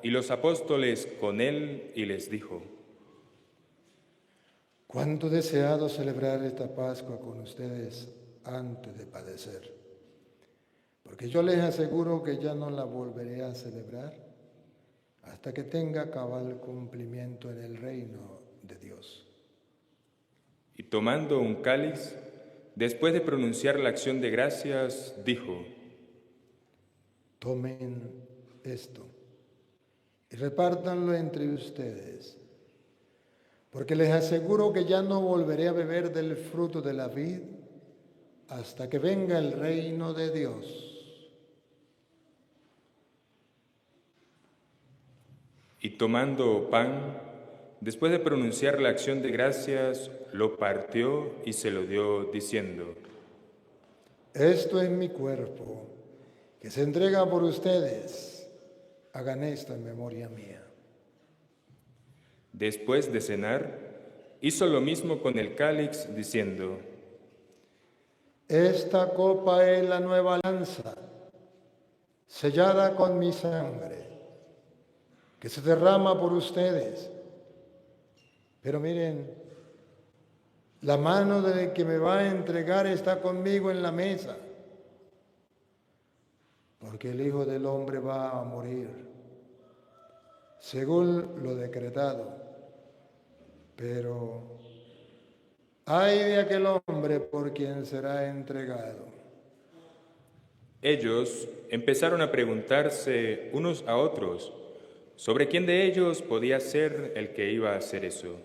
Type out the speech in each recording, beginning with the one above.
y los apóstoles con él, y les dijo: Cuánto he deseado celebrar esta Pascua con ustedes antes de padecer, porque yo les aseguro que ya no la volveré a celebrar hasta que tenga cabal cumplimiento en el reino de Dios. Y tomando un cáliz, después de pronunciar la acción de gracias, dijo: Tomen esto y repártanlo entre ustedes, porque les aseguro que ya no volveré a beber del fruto de la vid hasta que venga el reino de Dios. Y tomando pan, después de pronunciar la acción de gracias, lo partió y se lo dio, diciendo: Esto es mi cuerpo, que se entrega por ustedes. Hagan esto en memoria mía. Después de cenar, hizo lo mismo con el cáliz, diciendo: Esta copa es la nueva alianza, sellada con mi sangre, que se derrama por ustedes. Pero miren, la mano del que me va a entregar está conmigo en la mesa, porque el Hijo del Hombre va a morir, según lo decretado. Pero ay de aquel hombre por quien será entregado. Ellos empezaron a preguntarse unos a otros sobre quién de ellos podía ser el que iba a hacer eso.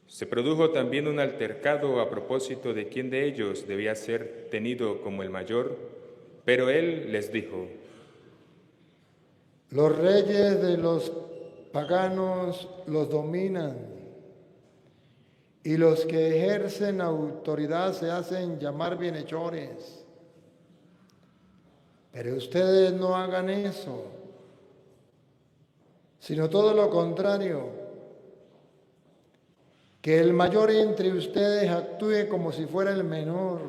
Se produjo también un altercado a propósito de quién de ellos debía ser tenido como el mayor, pero él les dijo: Los reyes de los paganos los dominan, y los que ejercen autoridad se hacen llamar bienhechores. Pero ustedes no hagan eso, sino todo lo contrario. Que el mayor entre ustedes actúe como si fuera el menor,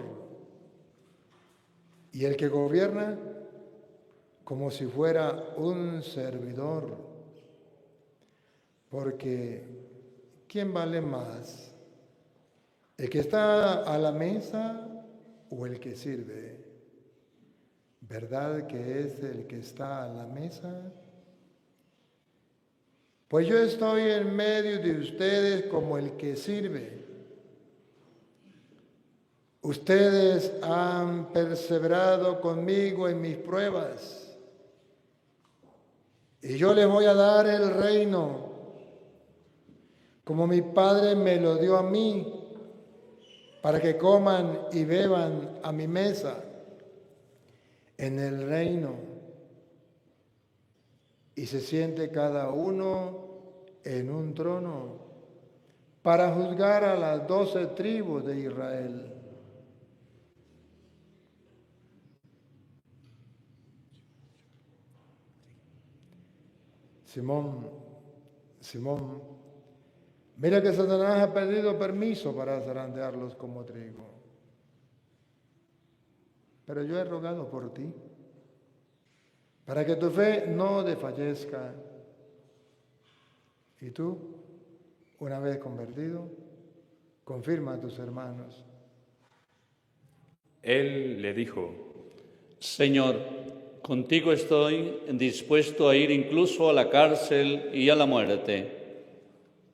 y el que gobierna como si fuera un servidor. Porque ¿quién vale más? ¿El que está a la mesa o el que sirve? ¿Verdad que es el que está a la mesa? Pues yo estoy en medio de ustedes como el que sirve. Ustedes han perseverado conmigo en mis pruebas, y yo les voy a dar el reino, como mi Padre me lo dio a mí, para que coman y beban a mi mesa en el reino, y se siente cada uno en un trono para juzgar a las 12 tribus de Israel. Simón, mira que Satanás ha pedido permiso para zarandearlos como trigo. Pero yo he rogado por ti, para que tu fe no desfallezca. Y tú, una vez convertido, confirma a tus hermanos. Él le dijo: Señor, contigo estoy dispuesto a ir incluso a la cárcel y a la muerte.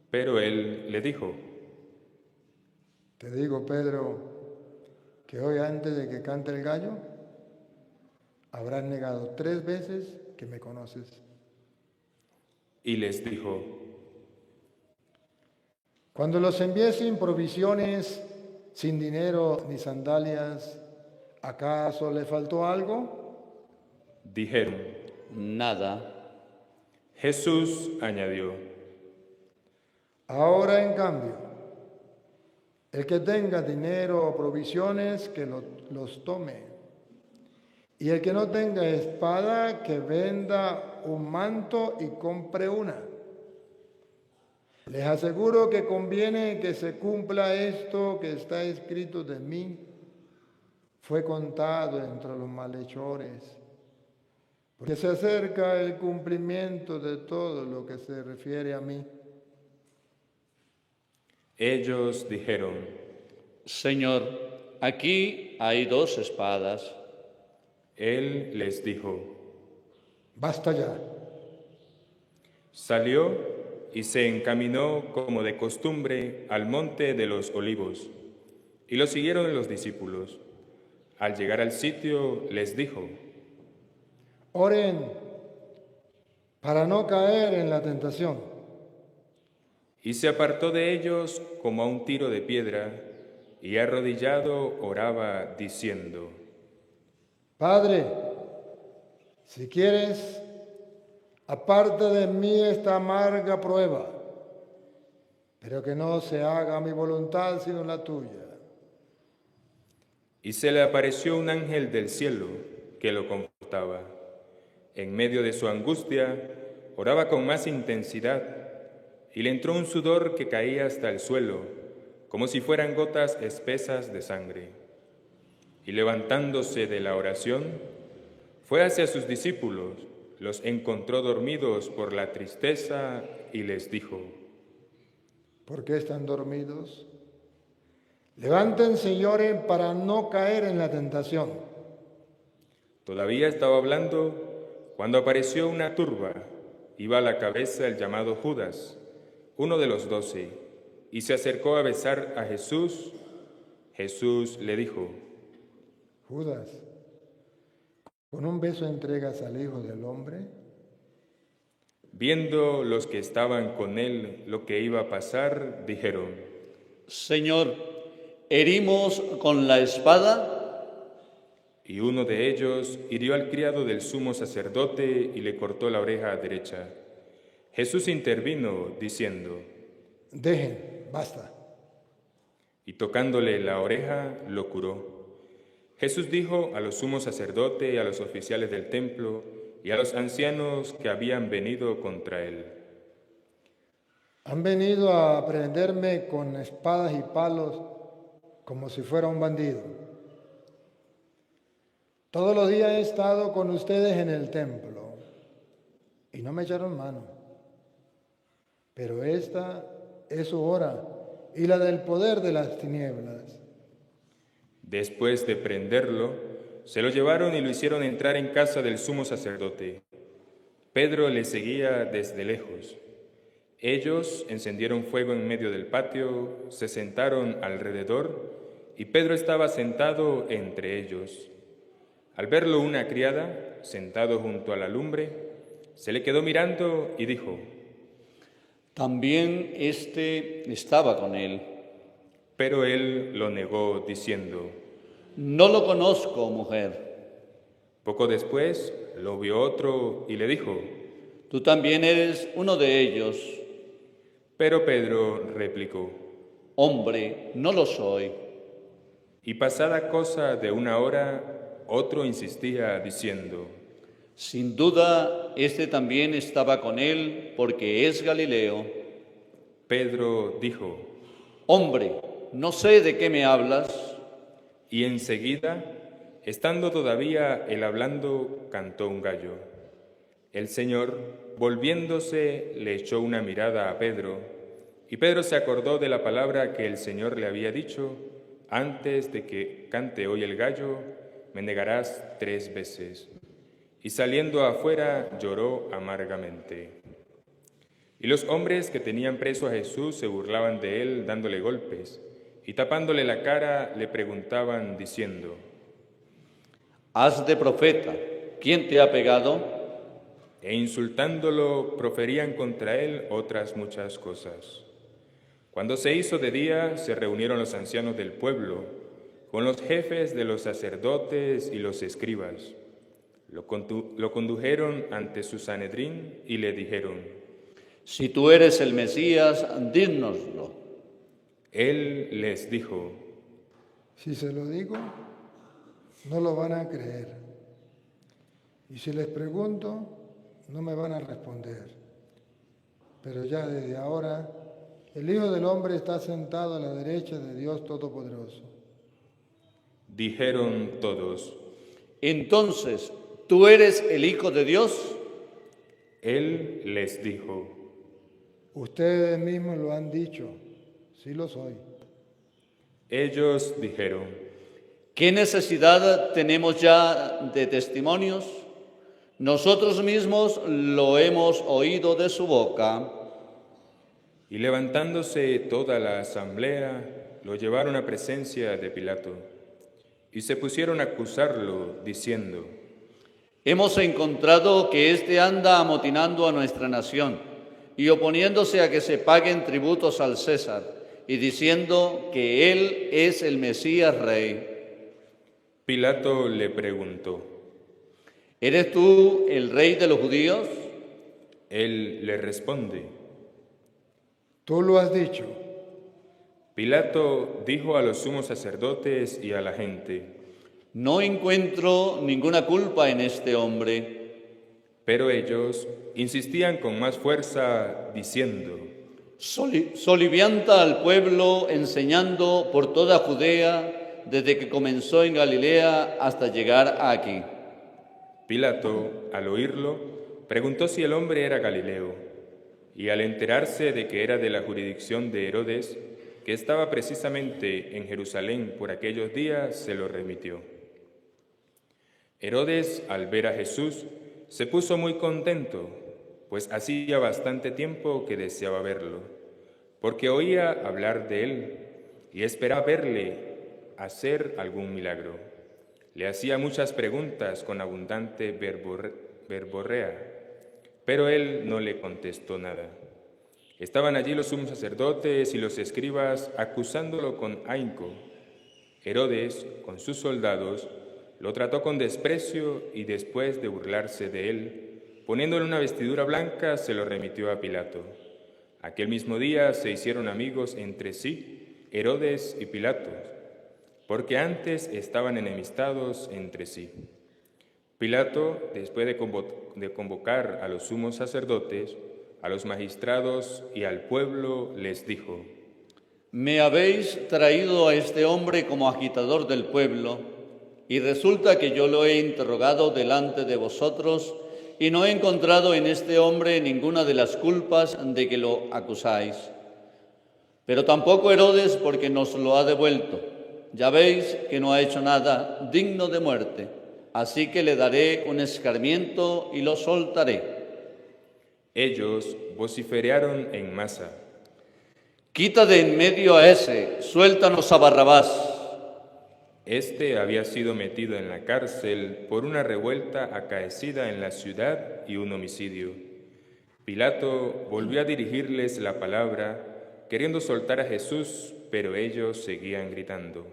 Pero él le dijo: Te digo, Pedro, que hoy antes de que cante el gallo, habrás negado 3 veces que me conoces. Y les dijo: Cuando los envié sin provisiones, sin dinero ni sandalias, ¿acaso le faltó algo? Dijeron. Nada. Jesús añadió: Ahora, en cambio, el que tenga dinero o provisiones, que los tome. Y el que no tenga espada, que venda un manto y compre una. Les aseguro que conviene que se cumpla esto que está escrito de mí. Fue contado entre los malhechores. porque se acerca el cumplimiento de todo lo que se refiere a mí. Ellos dijeron: Señor, aquí hay 2 espadas. Él les dijo: Basta ya. Salió y se encaminó como de costumbre al monte de los Olivos, y lo siguieron los discípulos. Al llegar al sitio les dijo: Oren para no caer en la tentación. Y se apartó de ellos como a un tiro de piedra, y arrodillado oraba diciendo: Padre, si quieres, aparta de mí esta amarga prueba, pero que no se haga mi voluntad sino la tuya. Y se le apareció un ángel del cielo que lo confortaba. En medio de su angustia, oraba con más intensidad, y le entró un sudor que caía hasta el suelo, como si fueran gotas espesas de sangre. Y levantándose de la oración, fue hacia sus discípulos, los encontró dormidos por la tristeza y les dijo: ¿Por qué están dormidos? Levántense y oren para no caer en la tentación. Todavía estaba hablando cuando apareció una turba. Iba a la cabeza el llamado Judas, uno de los 12, y se acercó a besar a Jesús. Jesús le dijo: Judas, ¿con un beso entregas al Hijo del Hombre? Viendo los que estaban con él lo que iba a pasar, dijeron: Señor, ¿herimos con la espada? Y uno de ellos hirió al criado del sumo sacerdote y le cortó la oreja derecha. Jesús intervino diciendo: Dejen, basta. Y tocándole la oreja, lo curó. Jesús dijo a los sumos sacerdotes y a los oficiales del templo y a los ancianos que habían venido contra él: Han venido a prenderme con espadas y palos como si fuera un bandido. Todos los días he estado con ustedes en el templo y no me echaron mano. Pero esta es su hora y la del poder de las tinieblas. Después de prenderlo, se lo llevaron y lo hicieron entrar en casa del sumo sacerdote. Pedro le seguía desde lejos. Ellos encendieron fuego en medio del patio, se sentaron alrededor, y Pedro estaba sentado entre ellos. Al verlo una criada, sentado junto a la lumbre, se le quedó mirando y dijo: También éste estaba con él. Pero él lo negó, diciendo: No lo conozco, mujer. Poco después lo vio otro y le dijo: Tú también eres uno de ellos. Pero Pedro replicó: Hombre, no lo soy. Y pasada cosa de una hora, otro insistía diciendo: Sin duda, este también estaba con él, porque es Galileo. Pedro dijo: Hombre, no sé de qué me hablas. Y enseguida, estando todavía él hablando, cantó un gallo. El Señor, volviéndose, le echó una mirada a Pedro, y Pedro se acordó de la palabra que el Señor le había dicho: antes de que cante hoy el gallo, me negarás 3 veces. Y saliendo afuera, lloró amargamente. Y los hombres que tenían preso a Jesús se burlaban de él, dándole golpes, y tapándole la cara, le preguntaban, diciendo: Haz de profeta, ¿quién te ha pegado? E insultándolo, proferían contra él otras muchas cosas. Cuando se hizo de día, se reunieron los ancianos del pueblo, con los jefes de los sacerdotes y los escribas. Lo condujeron ante su Sanedrín y le dijeron: Si tú eres el Mesías, dínoslo. Él les dijo: Si se lo digo, no lo van a creer. Y si les pregunto, no me van a responder. Pero ya desde ahora, el Hijo del Hombre está sentado a la derecha de Dios Todopoderoso. Dijeron todos: Entonces, ¿tú eres el Hijo de Dios? Él les dijo: Ustedes mismos lo han dicho, sí lo soy. Ellos dijeron: ¿Qué necesidad tenemos ya de testimonios? Nosotros mismos lo hemos oído de su boca. y levantándose toda la asamblea, lo llevaron a presencia de Pilato, y se pusieron a acusarlo, diciendo: Hemos encontrado que éste anda amotinando a nuestra nación y oponiéndose a que se paguen tributos al César y diciendo que él es el Mesías Rey. Pilato le preguntó. ¿Eres tú el Rey de los judíos? Él le responde. Tú lo has dicho. Pilato dijo a los sumos sacerdotes y a la gente: No encuentro ninguna culpa en este hombre. Pero ellos insistían con más fuerza, diciendo: Solivianta al pueblo enseñando por toda Judea desde que comenzó en Galilea hasta llegar aquí. Pilato, al oírlo, preguntó si el hombre era Galileo, y al enterarse de que era de la jurisdicción de Herodes, que estaba precisamente en Jerusalén por aquellos días, se lo remitió. Herodes, al ver a Jesús, se puso muy contento, pues hacía bastante tiempo que deseaba verlo, porque oía hablar de él y esperaba verle hacer algún milagro. Le hacía muchas preguntas con abundante verborrea, pero él no le contestó nada. Estaban allí los sumos sacerdotes y los escribas acusándolo con ahínco. Herodes, con sus soldados, lo trató con desprecio y después de burlarse de él, poniéndole una vestidura blanca, se lo remitió a Pilato. Aquel mismo día se hicieron amigos entre sí, Herodes y Pilato, porque antes estaban enemistados entre sí. Pilato, después de convocar a los sumos sacerdotes, a los magistrados y al pueblo, les dijo: Me habéis traído a este hombre como agitador del pueblo, y resulta que yo lo he interrogado delante de vosotros, y no he encontrado en este hombre ninguna de las culpas de que lo acusáis. Pero tampoco Herodes, porque nos lo ha devuelto. Ya veis que no ha hecho nada digno de muerte, así que le daré un escarmiento y lo soltaré. Ellos vociferaron en masa: Quita de en medio a ese, suéltanos a Barrabás. Este había sido metido en la cárcel por una revuelta acaecida en la ciudad y un homicidio. Pilato volvió a dirigirles la palabra, queriendo soltar a Jesús, pero ellos seguían gritando: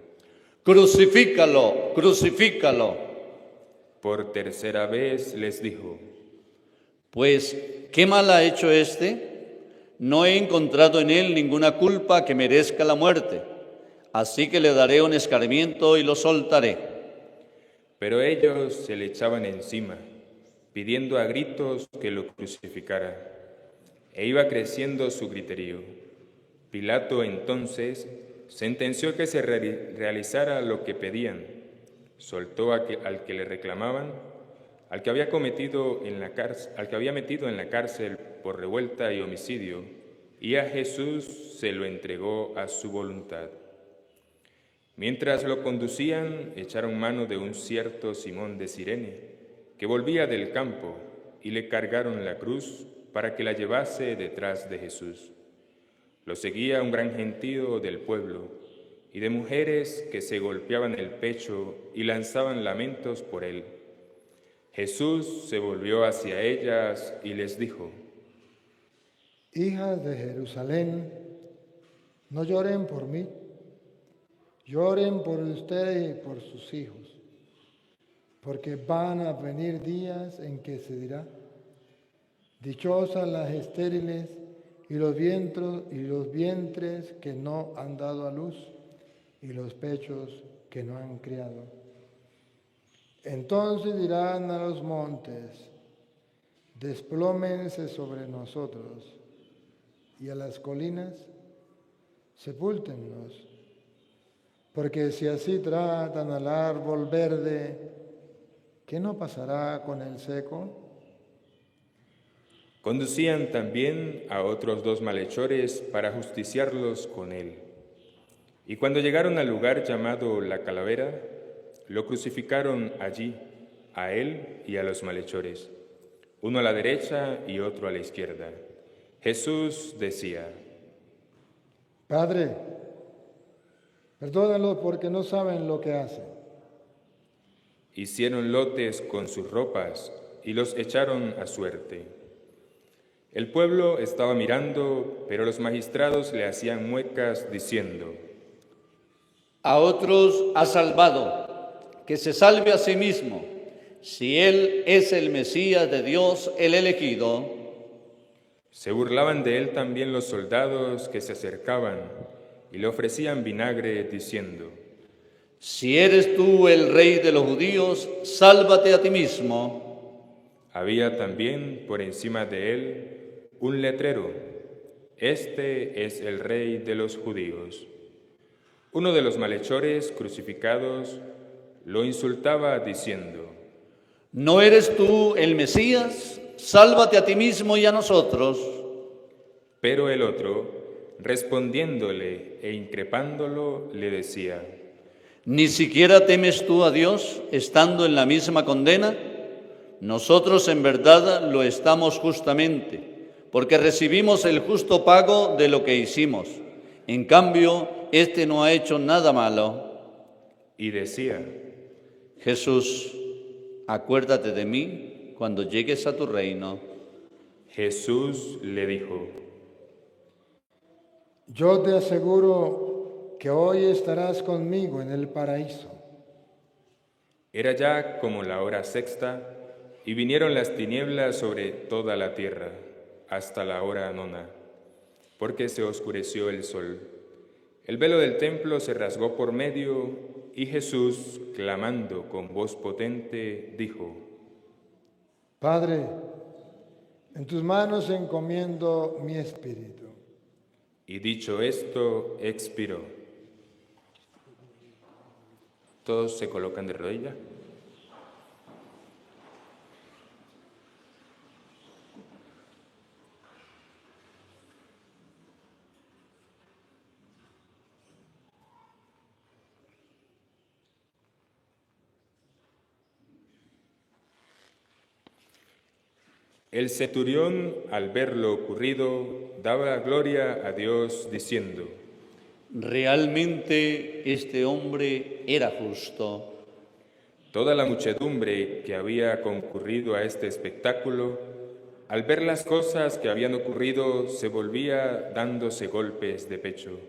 Crucifícalo, crucifícalo. Por tercera vez les dijo: Pues, ¿qué mal ha hecho este? No he encontrado en él ninguna culpa que merezca la muerte. Así que le daré un escarmiento y lo soltaré. Pero ellos se le echaban encima, pidiendo a gritos que lo crucificara. E iba creciendo su griterío. Pilato entonces sentenció que se realizara lo que pedían. Soltó al que le reclamaban, al que había metido en la cárcel por revuelta y homicidio, y a Jesús se lo entregó a su voluntad. Mientras lo conducían, echaron mano de un cierto Simón de Cirene, que volvía del campo, y le cargaron la cruz para que la llevase detrás de Jesús. Lo seguía un gran gentío del pueblo, y de mujeres que se golpeaban el pecho y lanzaban lamentos por él. Jesús se volvió hacia ellas y les dijo: Hijas de Jerusalén, no lloren por mí, lloren por ustedes y por sus hijos, porque van a venir días en que se dirá: dichosas las estériles y los vientres que no han dado a luz y los pechos que no han criado. Entonces dirán a los montes: desplómense sobre nosotros, y a las colinas: sepúltennos. Porque si así tratan al árbol verde, ¿qué no pasará con el seco? Conducían también a otros 2 malhechores para justiciarlos con él. Y cuando llegaron al lugar llamado La Calavera, lo crucificaron allí, a él y a los malhechores, uno a la derecha y otro a la izquierda. Jesús decía: Padre, perdónalos porque no saben lo que hacen. Hicieron lotes con sus ropas y los echaron a suerte. El pueblo estaba mirando, pero los magistrados le hacían muecas diciendo: A otros ha salvado, que se salve a sí mismo, si él es el Mesías de Dios, el elegido. Se burlaban de él también los soldados que se acercaban y le ofrecían vinagre diciendo: Si eres tú el rey de los judíos, sálvate a ti mismo. Había también por encima de él un letrero: Este es el rey de los judíos. Uno de los malhechores crucificados lo insultaba diciendo: ¿No eres tú el Mesías? Sálvate a ti mismo y a nosotros. Pero el otro, respondiéndole e increpándolo, le decía: ¿Ni siquiera temes tú a Dios, estando en la misma condena? Nosotros en verdad lo estamos justamente, porque recibimos el justo pago de lo que hicimos. En cambio, este no ha hecho nada malo. Y decía: Jesús, acuérdate de mí cuando llegues a tu reino. Jesús le dijo: Yo te aseguro que hoy estarás conmigo en el paraíso. Era ya como la hora sexta, y vinieron las tinieblas sobre toda la tierra, hasta la hora 9, porque se oscureció el sol. El velo del templo se rasgó por medio, y Jesús, clamando con voz potente, dijo: Padre, en tus manos encomiendo mi espíritu. Y dicho esto, expiró. Todos se colocan de rodillas. El centurión, al ver lo ocurrido, daba gloria a Dios, diciendo: Realmente este hombre era justo. Toda la muchedumbre que había concurrido a este espectáculo, al ver las cosas que habían ocurrido, se volvía dándose golpes de pecho.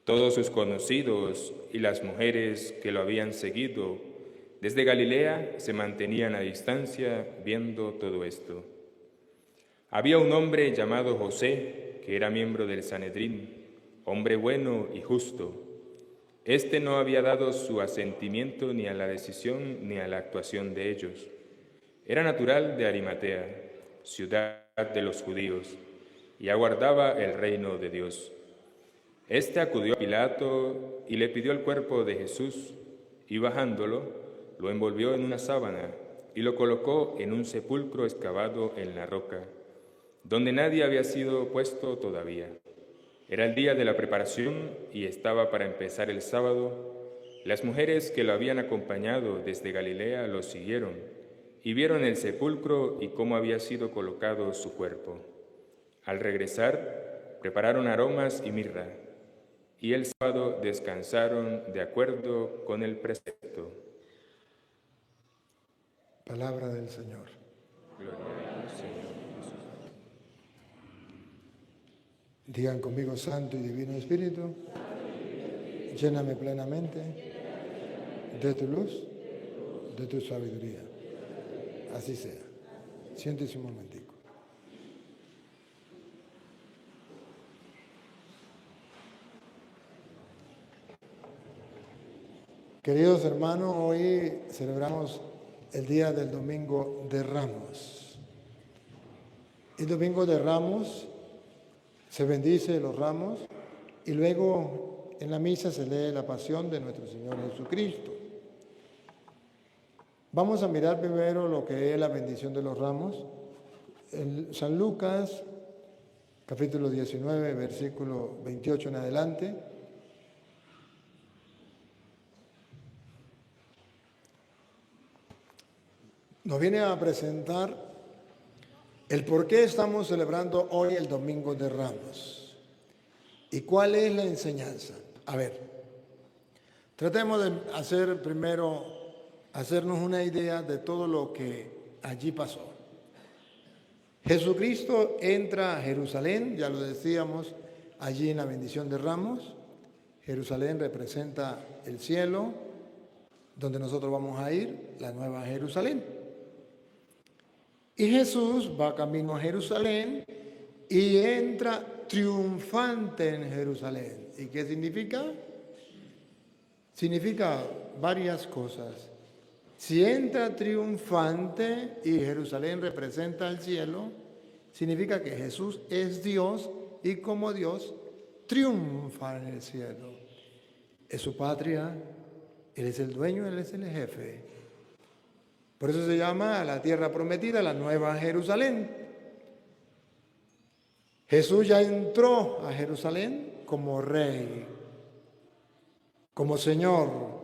Todos sus conocidos y las mujeres que lo habían seguido desde Galilea se mantenían a distancia viendo todo esto. Había un hombre llamado José, que era miembro del Sanedrín, hombre bueno y justo. Este no había dado su asentimiento ni a la decisión ni a la actuación de ellos. Era natural de Arimatea, ciudad de los judíos, y aguardaba el reino de Dios. Este acudió a Pilato y le pidió el cuerpo de Jesús, y bajándolo, lo envolvió en una sábana y lo colocó en un sepulcro excavado en la roca, donde nadie había sido puesto todavía. Era el día de la preparación y estaba para empezar el sábado. Las mujeres que lo habían acompañado desde Galilea lo siguieron y vieron el sepulcro y cómo había sido colocado su cuerpo. Al regresar, prepararon aromas y mirra, y el sábado descansaron de acuerdo con el precepto. Palabra del Señor. Gloria al Señor. Digan conmigo: Santo y Divino Espíritu, lléname plenamente de tu luz, de tu sabiduría. Así sea. Siéntese un momentico. Queridos hermanos, hoy celebramos el día del Domingo de Ramos. El Domingo de Ramos se bendice los ramos y luego en la misa se lee la pasión de nuestro Señor Jesucristo. Vamos a mirar primero lo que es la bendición de los ramos. En San Lucas, capítulo 19, versículo 28 en adelante. Nos viene a presentar el por qué estamos celebrando hoy el Domingo de Ramos y cuál es la enseñanza. A ver, tratemos de hacernos una idea de todo lo que allí pasó. Jesucristo entra a Jerusalén, ya lo decíamos, allí en la bendición de Ramos. Jerusalén representa el cielo, donde nosotros vamos a ir, la nueva Jerusalén. Y Jesús va camino a Jerusalén y entra triunfante en Jerusalén. ¿Y qué significa? Significa varias cosas. Si entra triunfante y Jerusalén representa el cielo, significa que Jesús es Dios y como Dios triunfa en el cielo. Es su patria, Él es el dueño, Él es el jefe. Por eso se llama a la tierra prometida la Nueva Jerusalén. Jesús ya entró a Jerusalén como rey, como Señor.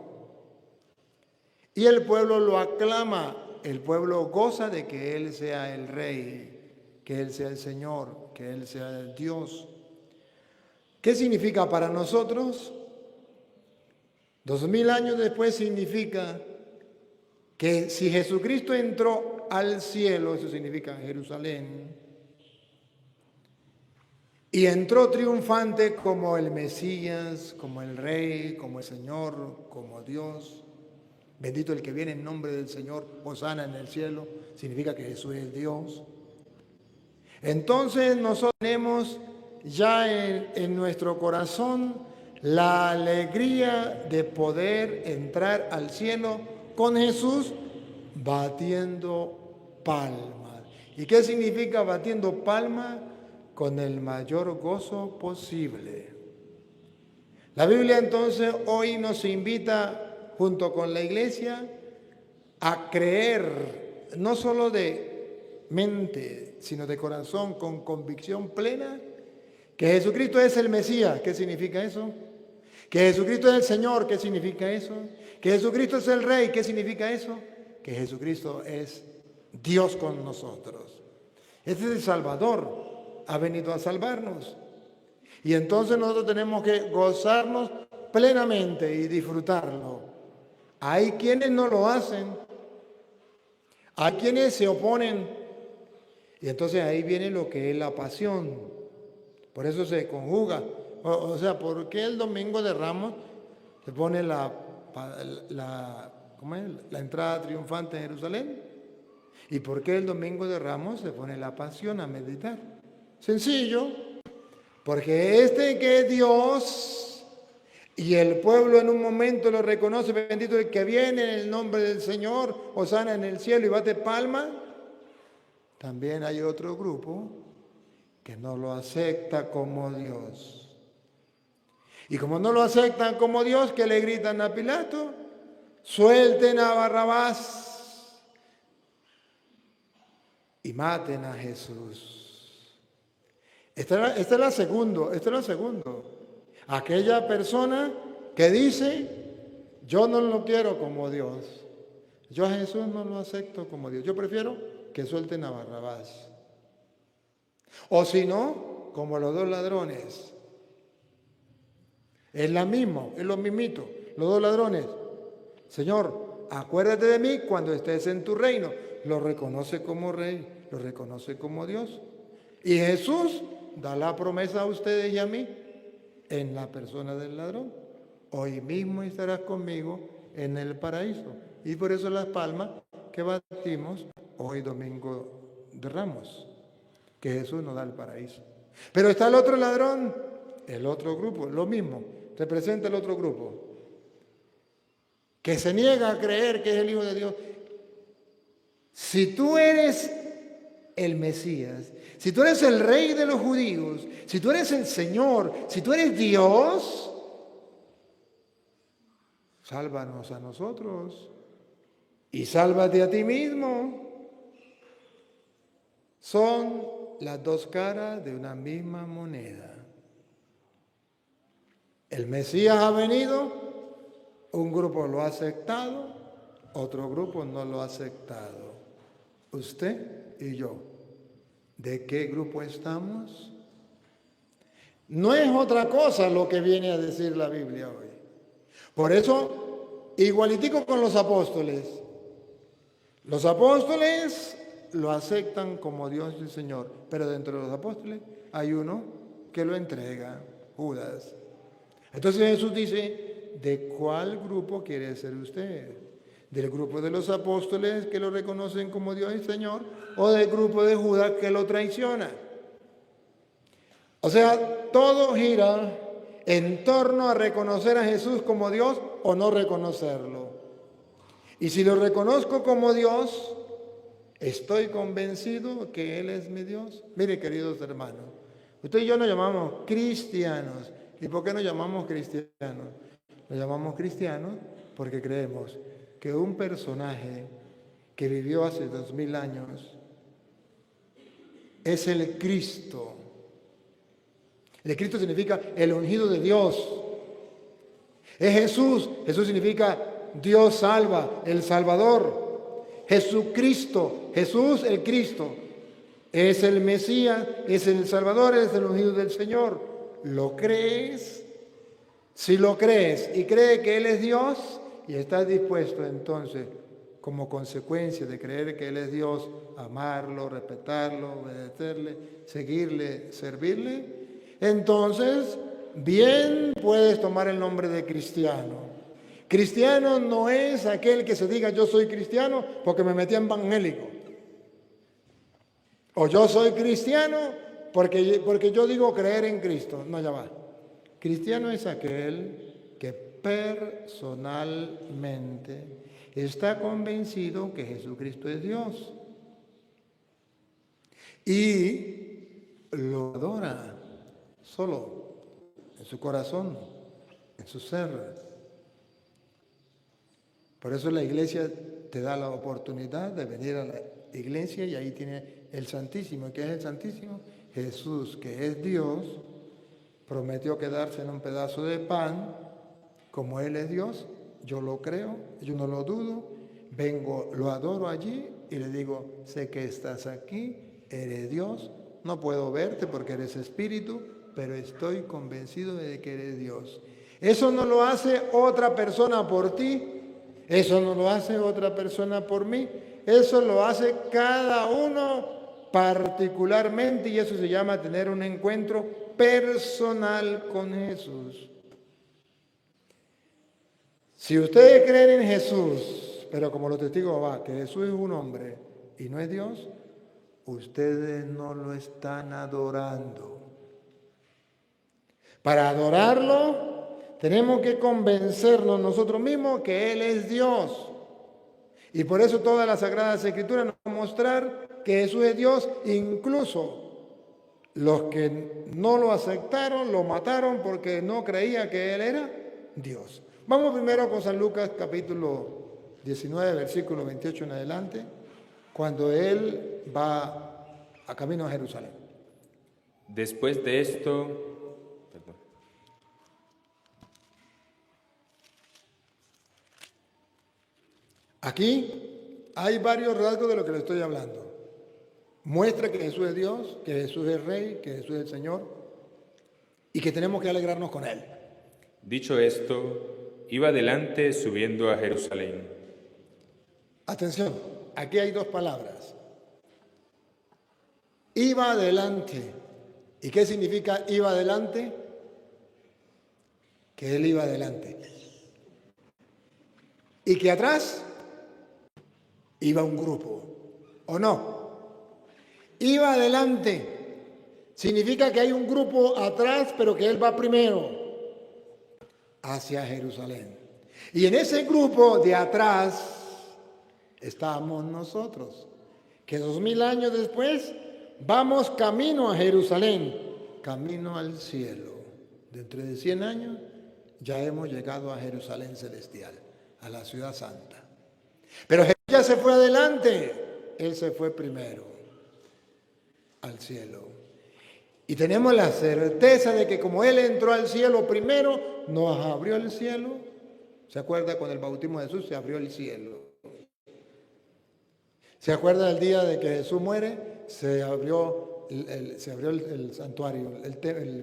Y el pueblo lo aclama, el pueblo goza de que Él sea el rey, que Él sea el Señor, que Él sea el Dios. ¿Qué significa para nosotros? 2000 años después significa que si Jesucristo entró al cielo, eso significa Jerusalén, y entró triunfante como el Mesías, como el Rey, como el Señor, como Dios, bendito el que viene en nombre del Señor, hosana en el cielo, significa que Jesús es Dios. Entonces nosotros tenemos ya en nuestro corazón la alegría de poder entrar al cielo con Jesús batiendo palmas. ¿Y qué significa batiendo palmas? Con el mayor gozo posible. La Biblia entonces hoy nos invita, junto con la iglesia, a creer, no solo de mente, sino de corazón, con convicción plena, que Jesucristo es el Mesías. ¿Qué significa eso? Que Jesucristo es el Señor. ¿Qué significa eso? Que Jesucristo es el Rey. ¿Qué significa eso? Que Jesucristo es Dios con nosotros. Este es el Salvador. Ha venido a salvarnos. Y entonces nosotros tenemos que gozarnos plenamente y disfrutarlo. Hay quienes no lo hacen. Hay quienes se oponen. Y entonces ahí viene lo que es la pasión. Por eso se conjuga. O sea, ¿por qué el Domingo de Ramos se pone la entrada triunfante en Jerusalén? ¿Y por qué el Domingo de Ramos se pone la pasión a meditar? Sencillo, porque que es Dios y el pueblo en un momento lo reconoce, bendito el que viene en el nombre del Señor, hosana en el cielo y bate palma. También hay otro grupo que no lo acepta como Dios. Y como no lo aceptan como Dios, que le gritan a Pilato, suelten a Barrabás y maten a Jesús. Esta es la segunda. Aquella persona que dice, yo no lo quiero como Dios. Yo a Jesús no lo acepto como Dios. Yo prefiero que suelten a Barrabás. O si no, como los dos ladrones. Es lo mismito, los dos ladrones. Señor, acuérdate de mí cuando estés en tu reino. Lo reconoce como rey, lo reconoce como Dios. Y Jesús da la promesa a ustedes y a mí en la persona del ladrón. Hoy mismo estarás conmigo en el paraíso. Y por eso las palmas que batimos hoy Domingo de Ramos, que Jesús nos da el paraíso. Pero está el otro ladrón, el otro grupo, lo mismo, representa el otro grupo, que se niega a creer que es el Hijo de Dios. Si tú eres el Mesías, si tú eres el Rey de los judíos, si tú eres el Señor, si tú eres Dios, sálvanos a nosotros. y sálvate a ti mismo. Son las dos caras de una misma moneda. El Mesías ha venido, un grupo lo ha aceptado, otro grupo no lo ha aceptado. Usted y yo, ¿de qué grupo estamos? No es otra cosa lo que viene a decir la Biblia hoy. Por eso, igualitico con los apóstoles. Los apóstoles lo aceptan como Dios y Señor, pero dentro de los apóstoles hay uno que lo entrega, Judas. Entonces Jesús dice, ¿de cuál grupo quiere ser usted? ¿Del grupo de los apóstoles que lo reconocen como Dios y Señor o del grupo de Judas que lo traiciona? O sea, todo gira en torno a reconocer a Jesús como Dios o no reconocerlo. Y si lo reconozco como Dios, estoy convencido que Él es mi Dios. Mire, queridos hermanos, usted y yo nos llamamos cristianos. ¿Y por qué nos llamamos cristianos? Nos llamamos cristianos porque creemos que un personaje que vivió hace 2000 años es el Cristo. El Cristo significa el ungido de Dios. Es Jesús. Jesús significa Dios salva, el Salvador. Jesucristo, Jesús el Cristo. Es el Mesías, es el Salvador, es el ungido del Señor. ¿Lo crees? Si lo crees y cree que Él es Dios y estás dispuesto entonces, como consecuencia de creer que Él es Dios, amarlo, respetarlo, obedecerle, seguirle, servirle, entonces bien puedes tomar el nombre de cristiano. Cristiano no es aquel que se diga yo soy cristiano porque me metí en evangélico. O yo soy cristiano porque yo digo creer en Cristo. No, ya va. Cristiano es aquel que personalmente está convencido que Jesucristo es Dios y lo adora solo en su corazón, en su ser. Por eso la iglesia te da la oportunidad de venir a la iglesia y ahí tiene el Santísimo. ¿Qué es el Santísimo? Jesús, que es Dios, prometió quedarse en un pedazo de pan. Como Él es Dios, yo lo creo, yo no lo dudo, vengo, lo adoro allí y le digo, sé que estás aquí, eres Dios, no puedo verte porque eres espíritu, pero estoy convencido de que eres Dios. Eso no lo hace otra persona por ti, eso no lo hace otra persona por mí, eso lo hace cada uno particularmente y eso se llama tener un encuentro personal con Jesús. Si ustedes creen en Jesús, pero como los testigos va, que Jesús es un hombre y no es Dios, ustedes no lo están adorando. Para adorarlo, tenemos que convencernos nosotros mismos que Él es Dios. Y por eso todas las Sagradas Escrituras nos van a mostrar que Jesús es Dios, incluso los que no lo aceptaron, lo mataron porque no creía que Él era Dios. Vamos primero con San Lucas capítulo 19, versículo 28 en adelante, cuando Él va a camino a Jerusalén. Después de esto, Aquí hay varios rasgos de lo que le estoy hablando. Muestra que Jesús es Dios, que Jesús es Rey, que Jesús es el Señor y que tenemos que alegrarnos con Él. Dicho esto, iba adelante subiendo a Jerusalén. Atención, aquí hay dos palabras. Iba adelante. ¿Y qué significa iba adelante? Que Él iba adelante. Y que atrás iba un grupo, ¿o no? Iba adelante. Significa que hay un grupo atrás, pero que Él va primero hacia Jerusalén. Y en ese grupo de atrás estamos nosotros, que 2000 años después vamos camino a Jerusalén, camino al cielo. Dentro de 100 años ya hemos llegado a Jerusalén celestial, a la ciudad santa. Pero ya se fue adelante. Él se fue primero al cielo. Y tenemos la certeza de que como Él entró al cielo primero, nos abrió el cielo. ¿Se acuerda con el bautismo de Jesús? Se abrió el cielo. ¿Se acuerda del día de que Jesús muere? Se abrió el santuario.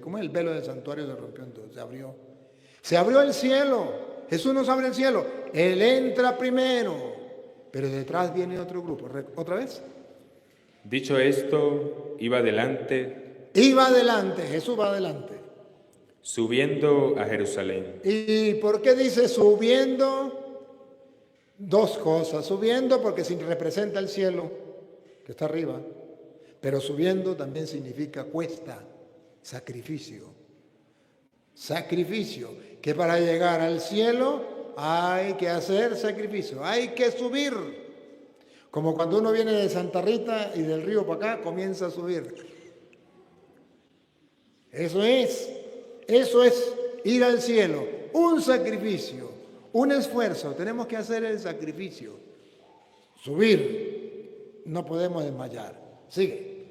¿Cómo es? El velo del santuario se rompió entonces. Se abrió. Se abrió el cielo. Jesús nos abre el cielo. Él entra primero. Pero detrás viene otro grupo. ¿Otra vez? Dicho esto, iba adelante, Iba adelante, Jesús va adelante. subiendo a Jerusalén. ¿Y por qué dice subiendo? Dos cosas. Subiendo porque representa el cielo, que está arriba. Pero subiendo también significa cuesta, sacrificio. Sacrificio, que para llegar al cielo hay que hacer sacrificio, hay que subir. Como cuando uno viene de Santa Rita y del río para acá, comienza a subir. Eso es ir al cielo, un sacrificio, un esfuerzo. Tenemos que hacer el sacrificio, subir, no podemos desmayar. Sigue.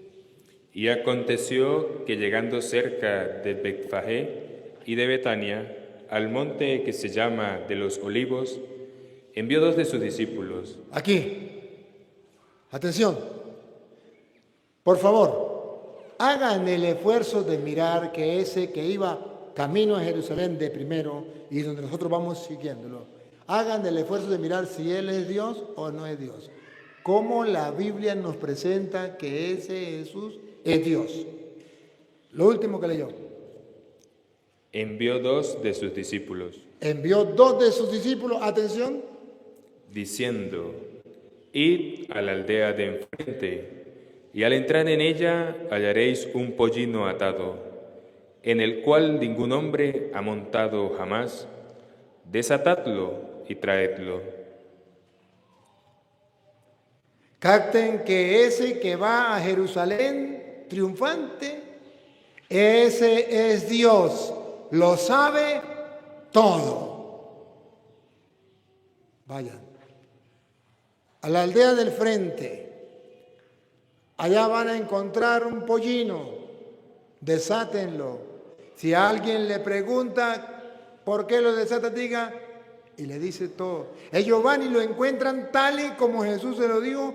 Y aconteció que llegando cerca de Betfagé y de Betania, al monte que se llama de los Olivos, envió 2 de sus discípulos. Aquí, atención, por favor. Hagan el esfuerzo de mirar que ese que iba camino a Jerusalén de primero y donde nosotros vamos siguiéndolo, hagan el esfuerzo de mirar si Él es Dios o no es Dios. Cómo la Biblia nos presenta que ese Jesús es Dios. Lo último que leyó. Envió 2 de sus discípulos. Envió 2 de sus discípulos, atención, diciendo, id a la aldea de enfrente, y al entrar en ella hallaréis un pollino atado, en el cual ningún hombre ha montado jamás. Desatadlo y traedlo. capten que ese que va a Jerusalén triunfante, ese es Dios, lo sabe todo. Vayan a la aldea del frente. Allá van a encontrar un pollino, desátenlo. Si alguien le pregunta por qué lo desata, diga, y le dice todo. Ellos van y lo encuentran tal y como Jesús se lo dijo.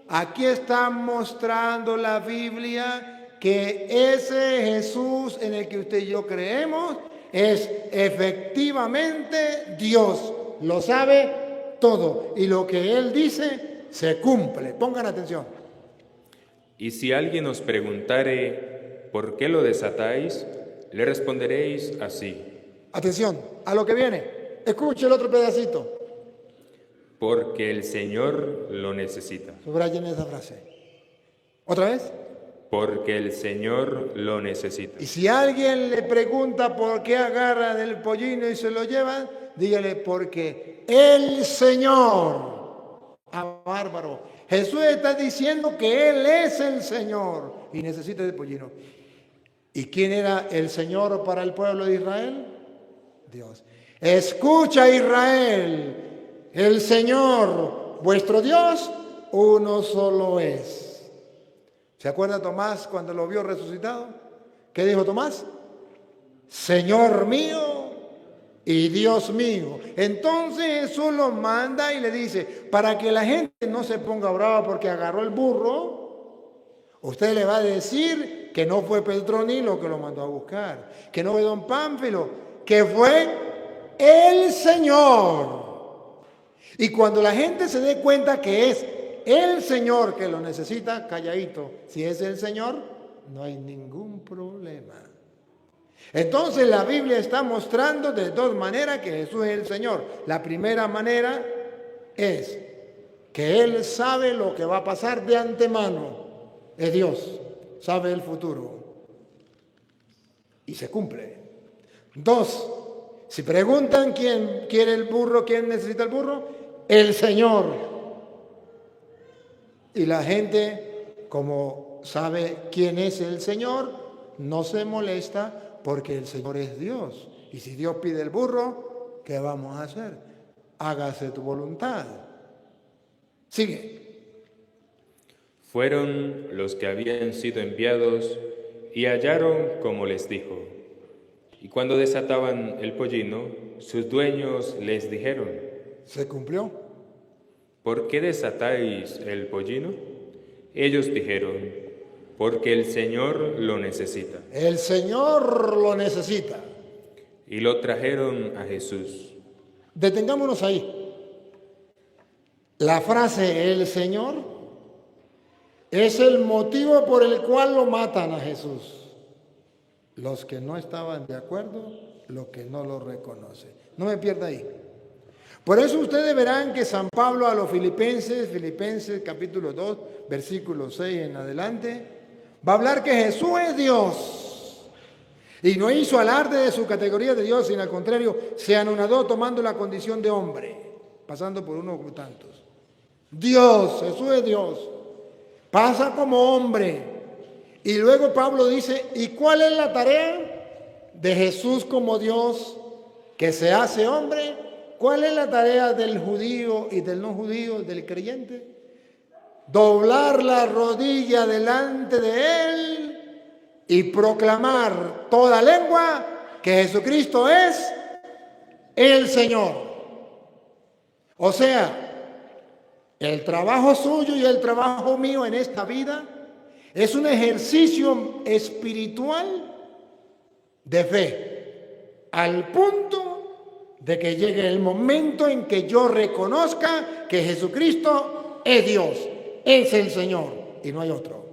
Aquí está mostrando la Biblia que ese Jesús en el que usted y yo creemos es efectivamente Dios. Lo sabe todo. Y lo que Él dice se cumple. Pongan atención. Y si alguien os preguntare, ¿por qué lo desatáis?, le responderéis así. Atención, a lo que viene. Escuche el otro pedacito. Porque el Señor lo necesita. Subrayen esa frase. ¿Otra vez? Porque el Señor lo necesita. Y si alguien le pregunta por qué agarra del pollino y se lo lleva, dígale porque el Señor. Ah, bárbaro. Jesús está diciendo que Él es el Señor y necesita el pollino. ¿Y quién era el Señor para el pueblo de Israel? Dios. Escucha, Israel, el Señor, vuestro Dios, uno solo es. ¿Se acuerda Tomás cuando lo vio resucitado? ¿Qué dijo Tomás? Señor mío y Dios mío. Entonces Jesús lo manda y le dice, para que la gente no se ponga brava porque agarró el burro, usted le va a decir que no fue Petronilo que lo mandó a buscar, que no fue don Pánfilo, que fue el Señor. Y cuando la gente se dé cuenta que es el Señor que lo necesita, calladito, si es el Señor, no hay ningún problema. Entonces la Biblia está mostrando de 2 maneras que Jesús es el Señor. La primera manera es que Él sabe lo que va a pasar de antemano. Es Dios, sabe el futuro. Y se cumple. 2, si preguntan quién quiere el burro, quién necesita el burro, el Señor. Y la gente, como sabe quién es el Señor, no se molesta porque el Señor es Dios. Y si Dios pide el burro, ¿qué vamos a hacer? Hágase tu voluntad. Sigue. Fueron los que habían sido enviados y hallaron como les dijo. Y cuando desataban el pollino, sus dueños les dijeron: ¿Se cumplió? ¿por qué desatáis el pollino? Ellos dijeron: porque el Señor lo necesita. El Señor lo necesita. Y lo trajeron a Jesús. Detengámonos ahí. La frase "el Señor" es el motivo por el cual lo matan a Jesús. Los que no estaban de acuerdo, los que no lo reconocen. No me pierda ahí. Por eso ustedes verán que San Pablo a los Filipenses capítulo 2, versículo 6 en adelante, va a hablar que Jesús es Dios. Y no hizo alarde de su categoría de Dios, sino al contrario, se anonadó tomando la condición de hombre, pasando por uno como tantos. Dios, Jesús es Dios. Pasa como hombre. Y luego Pablo dice, ¿y cuál es la tarea de Jesús como Dios que se hace hombre? ¿Cuál es la tarea del judío y del no judío, del creyente? Doblar la rodilla delante de Él y proclamar toda lengua que Jesucristo es el Señor. O sea, el trabajo suyo y el trabajo mío en esta vida es un ejercicio espiritual de fe, al punto de que llegue el momento en que yo reconozca que Jesucristo es Dios, es el Señor y no hay otro.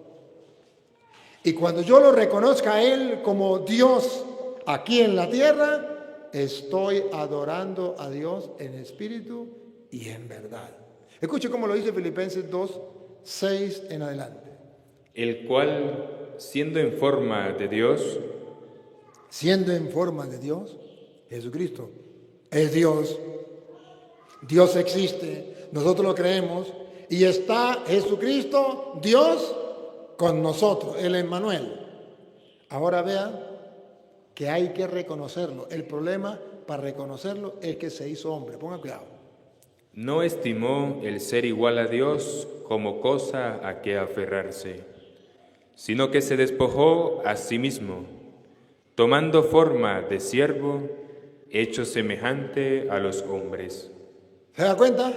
Y cuando yo lo reconozca a Él como Dios aquí en la tierra, estoy adorando a Dios en espíritu y en verdad. Escuche cómo lo dice Filipenses 2, 6 en adelante. El cual, siendo en forma de Dios, Jesucristo es Dios. Dios existe, nosotros lo creemos, y está Jesucristo, Dios, con nosotros, el Emmanuel. Ahora vean que hay que reconocerlo. El problema para reconocerlo es que se hizo hombre. Ponga cuidado. no estimó el ser igual a Dios como cosa a que aferrarse, sino que se despojó a sí mismo, tomando forma de siervo, hecho semejante a los hombres. ¿Se da cuenta?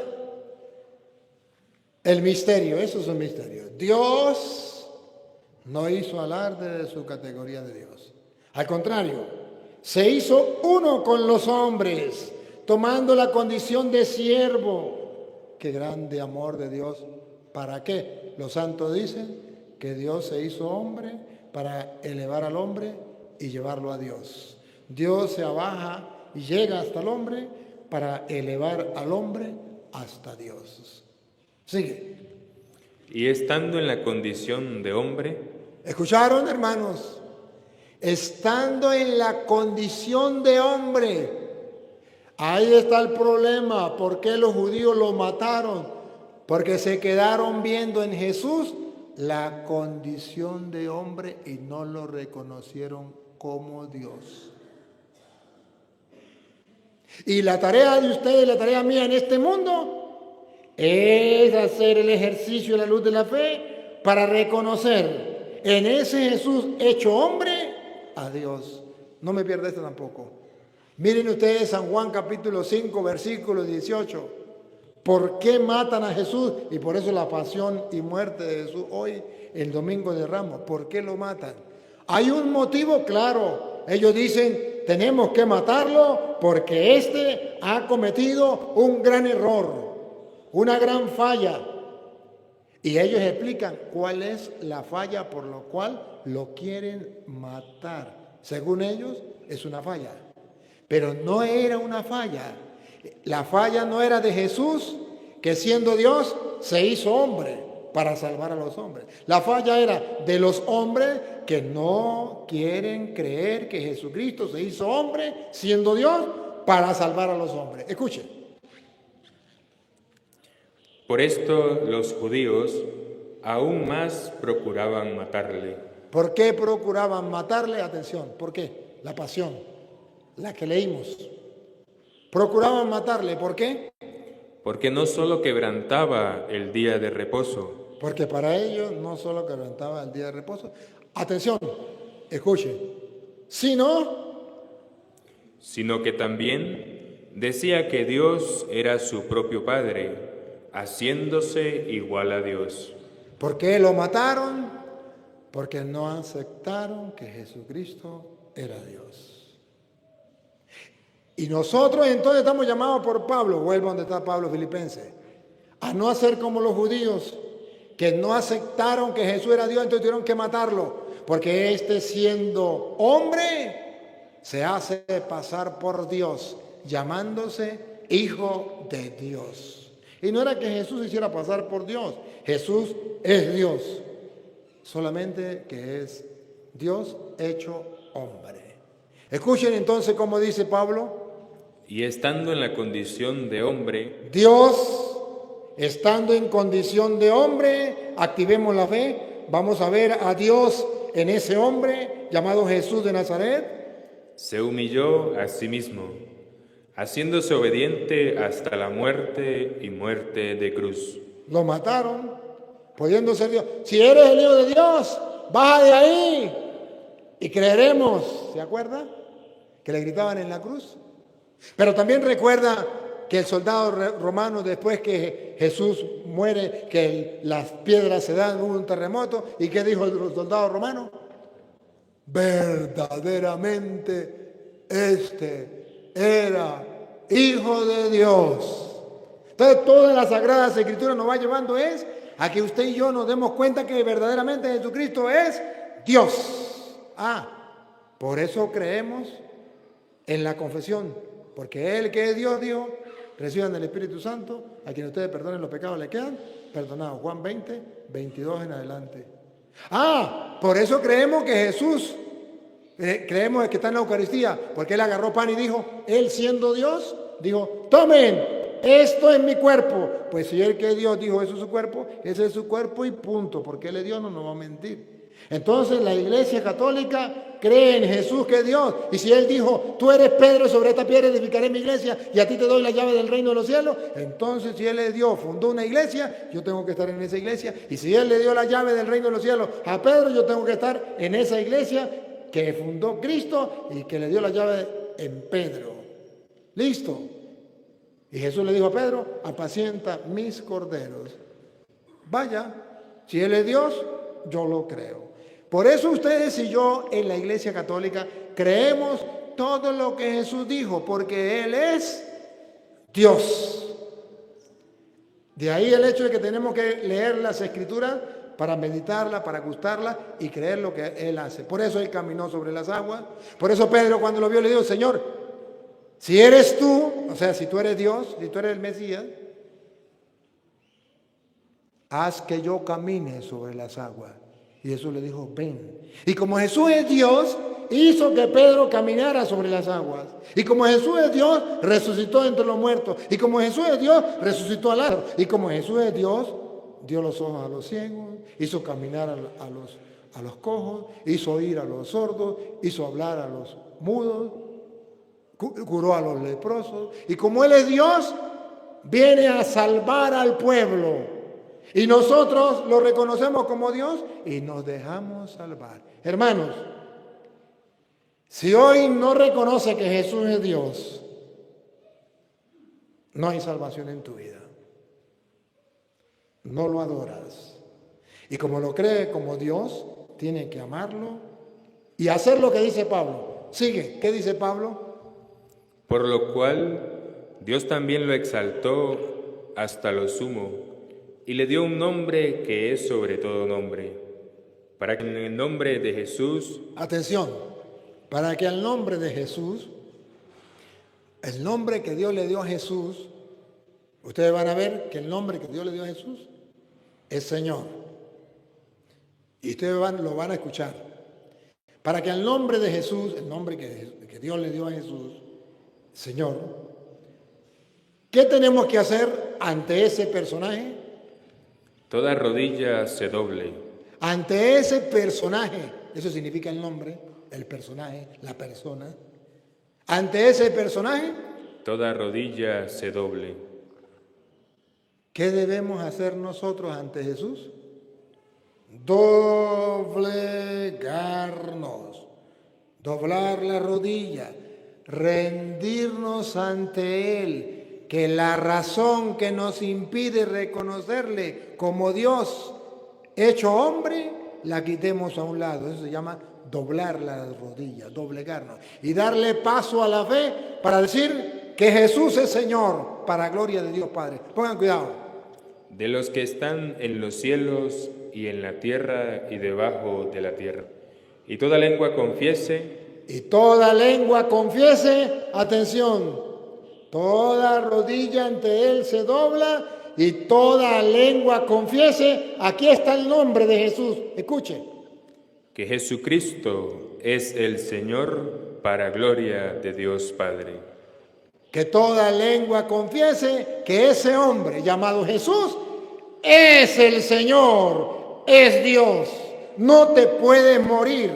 El misterio, eso es un misterio. Dios no hizo alarde de su categoría de Dios. Al contrario, se hizo uno con los hombres, tomando la condición de siervo. Qué grande amor de Dios. ¿Para qué? Los santos dicen que Dios se hizo hombre para elevar al hombre y llevarlo a Dios. Dios se abaja y llega hasta el hombre para elevar al hombre hasta Dios. Sigue. Y estando en la condición de hombre, ¿escucharon, hermanos? Estando en la condición de hombre. Ahí está el problema. ¿Por qué los judíos lo mataron? Porque se quedaron viendo en Jesús la condición de hombre y no lo reconocieron como Dios. Y la tarea de ustedes, la tarea mía en este mundo, es hacer el ejercicio de la luz de la fe para reconocer en ese Jesús hecho hombre a Dios. No me pierda esto tampoco. Miren ustedes San Juan capítulo 5 versículo 18. ¿Por qué matan a Jesús? Y por eso la pasión y muerte de Jesús hoy, el domingo de Ramos. ¿Por qué lo matan? Hay un motivo claro. Ellos dicen, tenemos que matarlo porque éste ha cometido un gran error, una gran falla. Y ellos explican cuál es la falla por lo cual lo quieren matar. Según ellos, es una falla. Pero no era una falla. La falla no era de Jesús, que siendo Dios se hizo hombre para salvar a los hombres. La falla era de los hombres que no quieren creer que Jesucristo se hizo hombre, siendo Dios, para salvar a los hombres. Escuchen. por esto los judíos aún más procuraban matarle. ¿Por qué procuraban matarle? Atención, ¿por qué? La pasión, la que leímos. Procuraban matarle, ¿por qué? porque no solo quebrantaba el día de reposo, Porque para ellos no solo quebrantaba el día de reposo. Atención, escuche. sino que también decía que Dios era su propio Padre, haciéndose igual a Dios. ¿Por qué lo mataron? Porque no aceptaron que Jesucristo era Dios. Y nosotros entonces estamos llamados por Pablo, vuelvo donde está Pablo Filipenses, a no hacer como los judíos, que no aceptaron que Jesús era Dios, entonces tuvieron que matarlo, porque este siendo hombre se hace pasar por Dios, llamándose Hijo de Dios. Y no era que Jesús se hiciera pasar por Dios, Jesús es Dios, solamente que es Dios hecho hombre. Escuchen entonces cómo dice Pablo. Y estando en la condición de hombre, Dios, estando en condición de hombre, activemos la fe, vamos a ver a Dios en ese hombre llamado Jesús de Nazaret. se humilló a sí mismo, haciéndose obediente hasta la muerte y muerte de cruz. Lo mataron, pudiendo ser Dios. Si eres el Hijo de Dios, baja de ahí y creeremos. ¿Se acuerda? Que le gritaban en la cruz. Pero también recuerda que el soldado romano, después que Jesús muere, que las piedras se dan, hubo un terremoto, ¿y qué dijo el soldado romano? Verdaderamente este era Hijo de Dios. Entonces toda la Sagrada Escritura nos va llevando a que usted y yo nos demos cuenta que verdaderamente Jesucristo es Dios. Por eso creemos en la confesión, porque Él que es Dios dijo, reciban el Espíritu Santo, a quien ustedes perdonen los pecados le quedan perdonados. Juan 20, 22 en adelante. Por eso creemos que Jesús, creemos que está en la Eucaristía, porque Él agarró pan y dijo, Él siendo Dios, dijo, tomen, esto es mi cuerpo. Pues si Él que es Dios dijo eso es su cuerpo, ese es su cuerpo y punto, porque Él es Dios, no nos va a mentir. Entonces la Iglesia Católica cree en Jesús que es Dios. Y si Él dijo, tú eres Pedro, sobre esta piedra edificaré mi iglesia y a ti te doy la llave del reino de los cielos, entonces si Él es Dios, fundó una iglesia, yo tengo que estar en esa iglesia. Y si Él le dio la llave del reino de los cielos a Pedro, yo tengo que estar en esa iglesia que fundó Cristo y que le dio la llave en Pedro. Listo. Y Jesús le dijo a Pedro, apacienta mis corderos. Vaya, si Él es Dios, yo lo creo. Por eso ustedes y yo en la Iglesia Católica creemos todo lo que Jesús dijo, porque Él es Dios. De ahí el hecho de que tenemos que leer las Escrituras para meditarla, para gustarla y creer lo que Él hace. Por eso Él caminó sobre las aguas. Por eso Pedro cuando lo vio le dijo, Señor, si eres tú, o sea, si tú eres Dios, si tú eres el Mesías, haz que yo camine sobre las aguas. Y Jesús le dijo, ven. Y como Jesús es Dios, hizo que Pedro caminara sobre las aguas. Y como Jesús es Dios, resucitó entre los muertos. Y como Jesús es Dios, resucitó a Lázaro. Y como Jesús es Dios, dio los ojos a los ciegos, hizo caminar a los cojos, hizo oír a los sordos, hizo hablar a los mudos, curó a los leprosos. Y como Él es Dios, viene a salvar al pueblo. Y nosotros lo reconocemos como Dios y nos dejamos salvar. Hermanos, si hoy no reconoce que Jesús es Dios, no hay salvación en tu vida. No lo adoras. Y como lo cree como Dios, tiene que amarlo y hacer lo que dice Pablo. Sigue, ¿qué dice Pablo? Por lo cual Dios también lo exaltó hasta lo sumo y le dio un nombre que es sobre todo nombre, para que en el nombre de Jesús, atención, para que al nombre de Jesús, el nombre que Dios le dio a Jesús, ustedes van a ver que el nombre que Dios le dio a Jesús es Señor. Y ustedes lo van a escuchar. Para que al nombre de Jesús, el nombre que Dios le dio a Jesús, Señor, ¿qué tenemos que hacer ante ese personaje? toda rodilla se doble. Ante ese personaje, eso significa el nombre, el personaje, la persona. Ante ese personaje, Toda rodilla se doble. ¿Qué debemos hacer nosotros ante Jesús? Doblegarnos, doblar la rodilla, rendirnos ante Él, que la razón que nos impide reconocerle como Dios hecho hombre, la quitemos a un lado. Eso se llama doblar la rodilla, doblegarnos y darle paso a la fe para decir que Jesús es Señor, para gloria de Dios Padre. Pongan cuidado. De los que están en los cielos y en la tierra y debajo de la tierra. Y toda lengua confiese. Y toda lengua confiese, atención, toda rodilla ante Él se dobla y toda lengua confiese. Aquí está el nombre de Jesús. Escuche. Que Jesucristo es el Señor para gloria de Dios Padre. Que toda lengua confiese que ese hombre llamado Jesús es el Señor, es Dios. No te puedes morir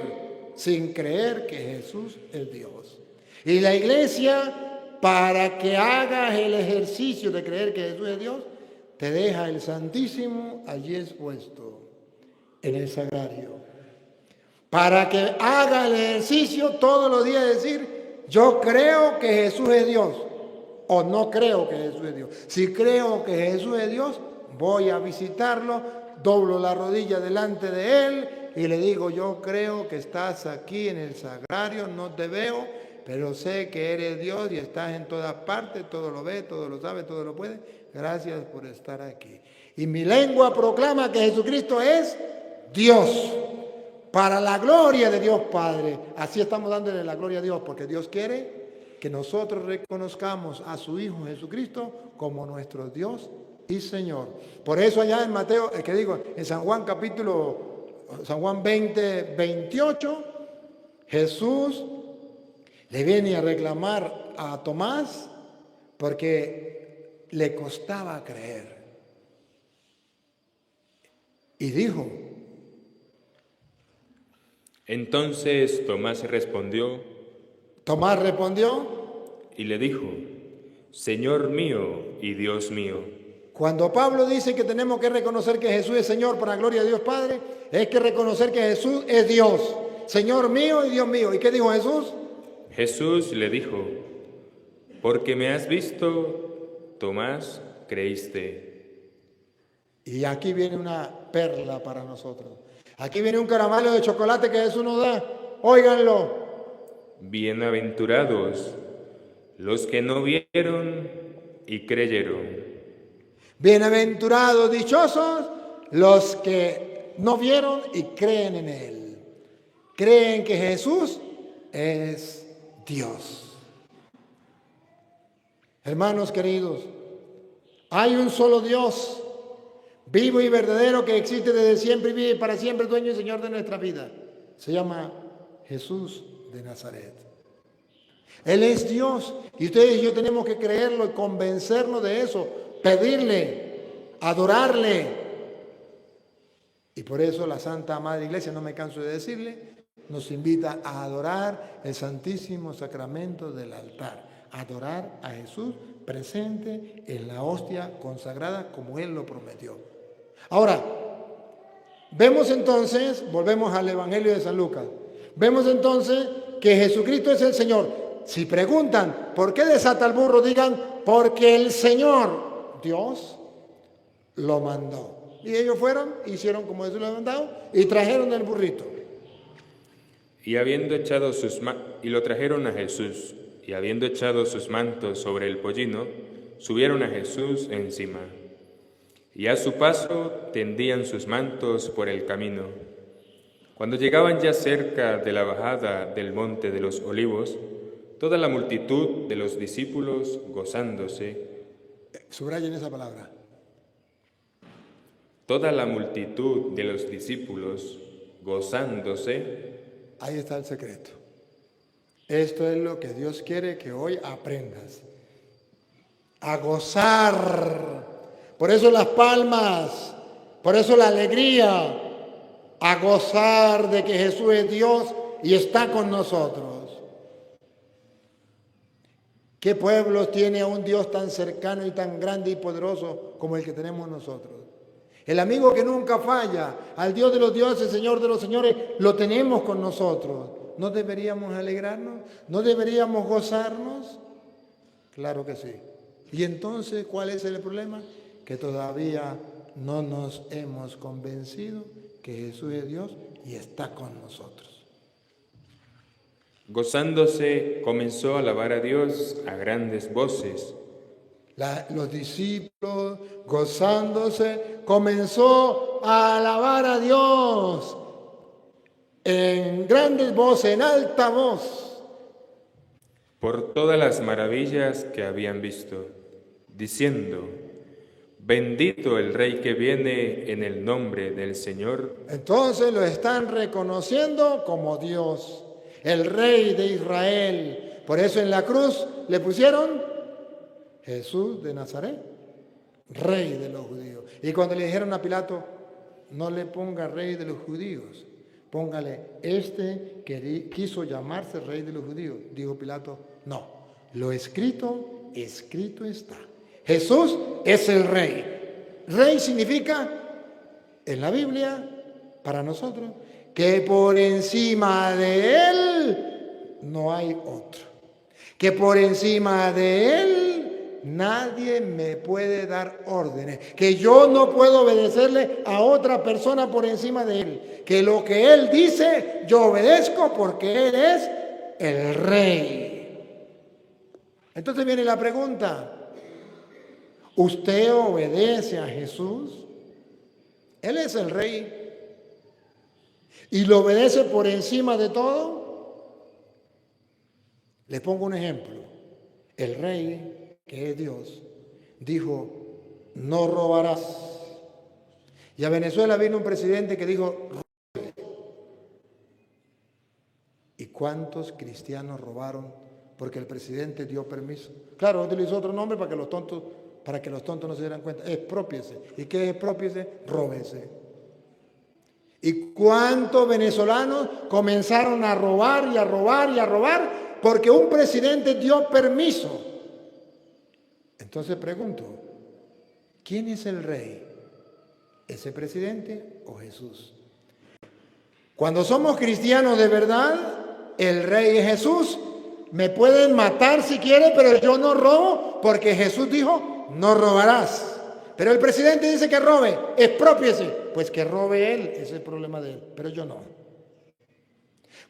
sin creer que Jesús es Dios. Y la iglesia, para que hagas el ejercicio de creer que Jesús es Dios, te deja el Santísimo allí expuesto, en el sagrario. Para que hagas el ejercicio todos los días de decir, yo creo que Jesús es Dios, o no creo que Jesús es Dios. Si creo que Jesús es Dios, voy a visitarlo, doblo la rodilla delante de Él y le digo, yo creo que estás aquí en el sagrario, no te veo, pero sé que eres Dios y estás en todas partes, todo lo ve, todo lo sabe, todo lo puede. Gracias por estar aquí. Y mi lengua proclama que Jesucristo es Dios, para la gloria de Dios Padre. Así estamos dándole la gloria a Dios, porque Dios quiere que nosotros reconozcamos a su Hijo Jesucristo como nuestro Dios y Señor. Por eso allá en Mateo, en San Juan San Juan 20, 28, Jesús le viene a reclamar a Tomás porque le costaba creer. Y dijo. Entonces Tomás respondió. Tomás respondió. Y le dijo, Señor mío y Dios mío. Cuando Pablo dice que tenemos que reconocer que Jesús es Señor para la gloria de Dios Padre, es que reconocer que Jesús es Dios, Señor mío y Dios mío. ¿Y qué dijo Jesús? Jesús le dijo, porque me has visto, Tomás, creíste. Y aquí viene una perla para nosotros. Aquí viene un caramelo de chocolate que Jesús nos da. Óiganlo. Bienaventurados los que no vieron y creyeron. Bienaventurados, dichosos los que no vieron y creen en Él. Creen que Jesús es Dios. Hermanos queridos, hay un solo Dios, vivo y verdadero, que existe desde siempre y vive para siempre, dueño y Señor de nuestra vida. Se llama Jesús de Nazaret. Él es Dios y ustedes y yo tenemos que creerlo y convencernos de eso, pedirle, adorarle. Y por eso la Santa Madre Iglesia, no me canso de decirle, nos invita a adorar el Santísimo Sacramento del altar, adorar a Jesús presente en la hostia consagrada como Él lo prometió. Ahora, vemos entonces, volvemos al Evangelio de San Lucas, vemos entonces que Jesucristo es el Señor. Si preguntan, ¿por qué desata el burro? Digan, porque el Señor, Dios, lo mandó. Y ellos fueron, hicieron como Jesús lo había mandado y trajeron el burrito. Y lo trajeron a Jesús, y habiendo echado sus mantos sobre el pollino, subieron a Jesús encima. Y a su paso tendían sus mantos por el camino. Cuando llegaban ya cerca de la bajada del monte de los Olivos, toda la multitud de los discípulos gozándose. Subrayen esa palabra. Toda la multitud de los discípulos gozándose. Ahí está el secreto. Esto es lo que Dios quiere que hoy aprendas. A gozar. Por eso las palmas, por eso la alegría. A gozar de que Jesús es Dios y está con nosotros. ¿Qué pueblo tiene a un Dios tan cercano y tan grande y poderoso como el que tenemos nosotros? El amigo que nunca falla, al Dios de los dioses, Señor de los señores, lo tenemos con nosotros. ¿No deberíamos alegrarnos? ¿No deberíamos gozarnos? Claro que sí. Y entonces, ¿cuál es el problema? Que todavía no nos hemos convencido que Jesús es Dios y está con nosotros. Gozándose, comenzó a alabar a Dios a grandes voces. Los discípulos, gozándose, comenzó a alabar a Dios en grandes voces, en alta voz, Por todas las maravillas que habían visto, diciendo: Bendito el Rey que viene en el nombre del Señor. Entonces lo están reconociendo como Dios, el Rey de Israel. Por eso en la cruz le pusieron Jesús de Nazaret, Rey de los judíos. Y cuando le dijeron a Pilato, no le ponga Rey de los judíos, póngale este que quiso llamarse Rey de los judíos. Dijo Pilato, no, lo escrito, escrito está. Jesús es el Rey. Rey significa, en la Biblia, para nosotros, que por encima de Él no hay otro. Que por encima de Él nadie me puede dar órdenes. Que yo no puedo obedecerle a otra persona por encima de Él. Que lo que Él dice, yo obedezco porque Él es el Rey. Entonces viene la pregunta. ¿Usted obedece a Jesús? Él es el Rey. ¿Y lo obedece por encima de todo? Les pongo un ejemplo. El Rey, que es Dios, dijo, no robarás. Y a Venezuela vino un presidente que dijo, robe. ¿Y cuántos cristianos robaron porque el presidente dio permiso? Claro, utilizó otro nombre para que los tontos no se dieran cuenta. Exprópiese. ¿Y qué es exprópiese? Róbese. ¿Y cuántos venezolanos comenzaron a robar y a robar y a robar porque un presidente dio permiso? Entonces pregunto, ¿quién es el Rey? ¿Ese presidente o Jesús? Cuando somos cristianos de verdad, el Rey es Jesús. Me pueden matar si quieren, pero yo no robo porque Jesús dijo, no robarás. Pero el presidente dice que robe, exprópiese. Pues que robe él, ese es el problema de él, pero yo no.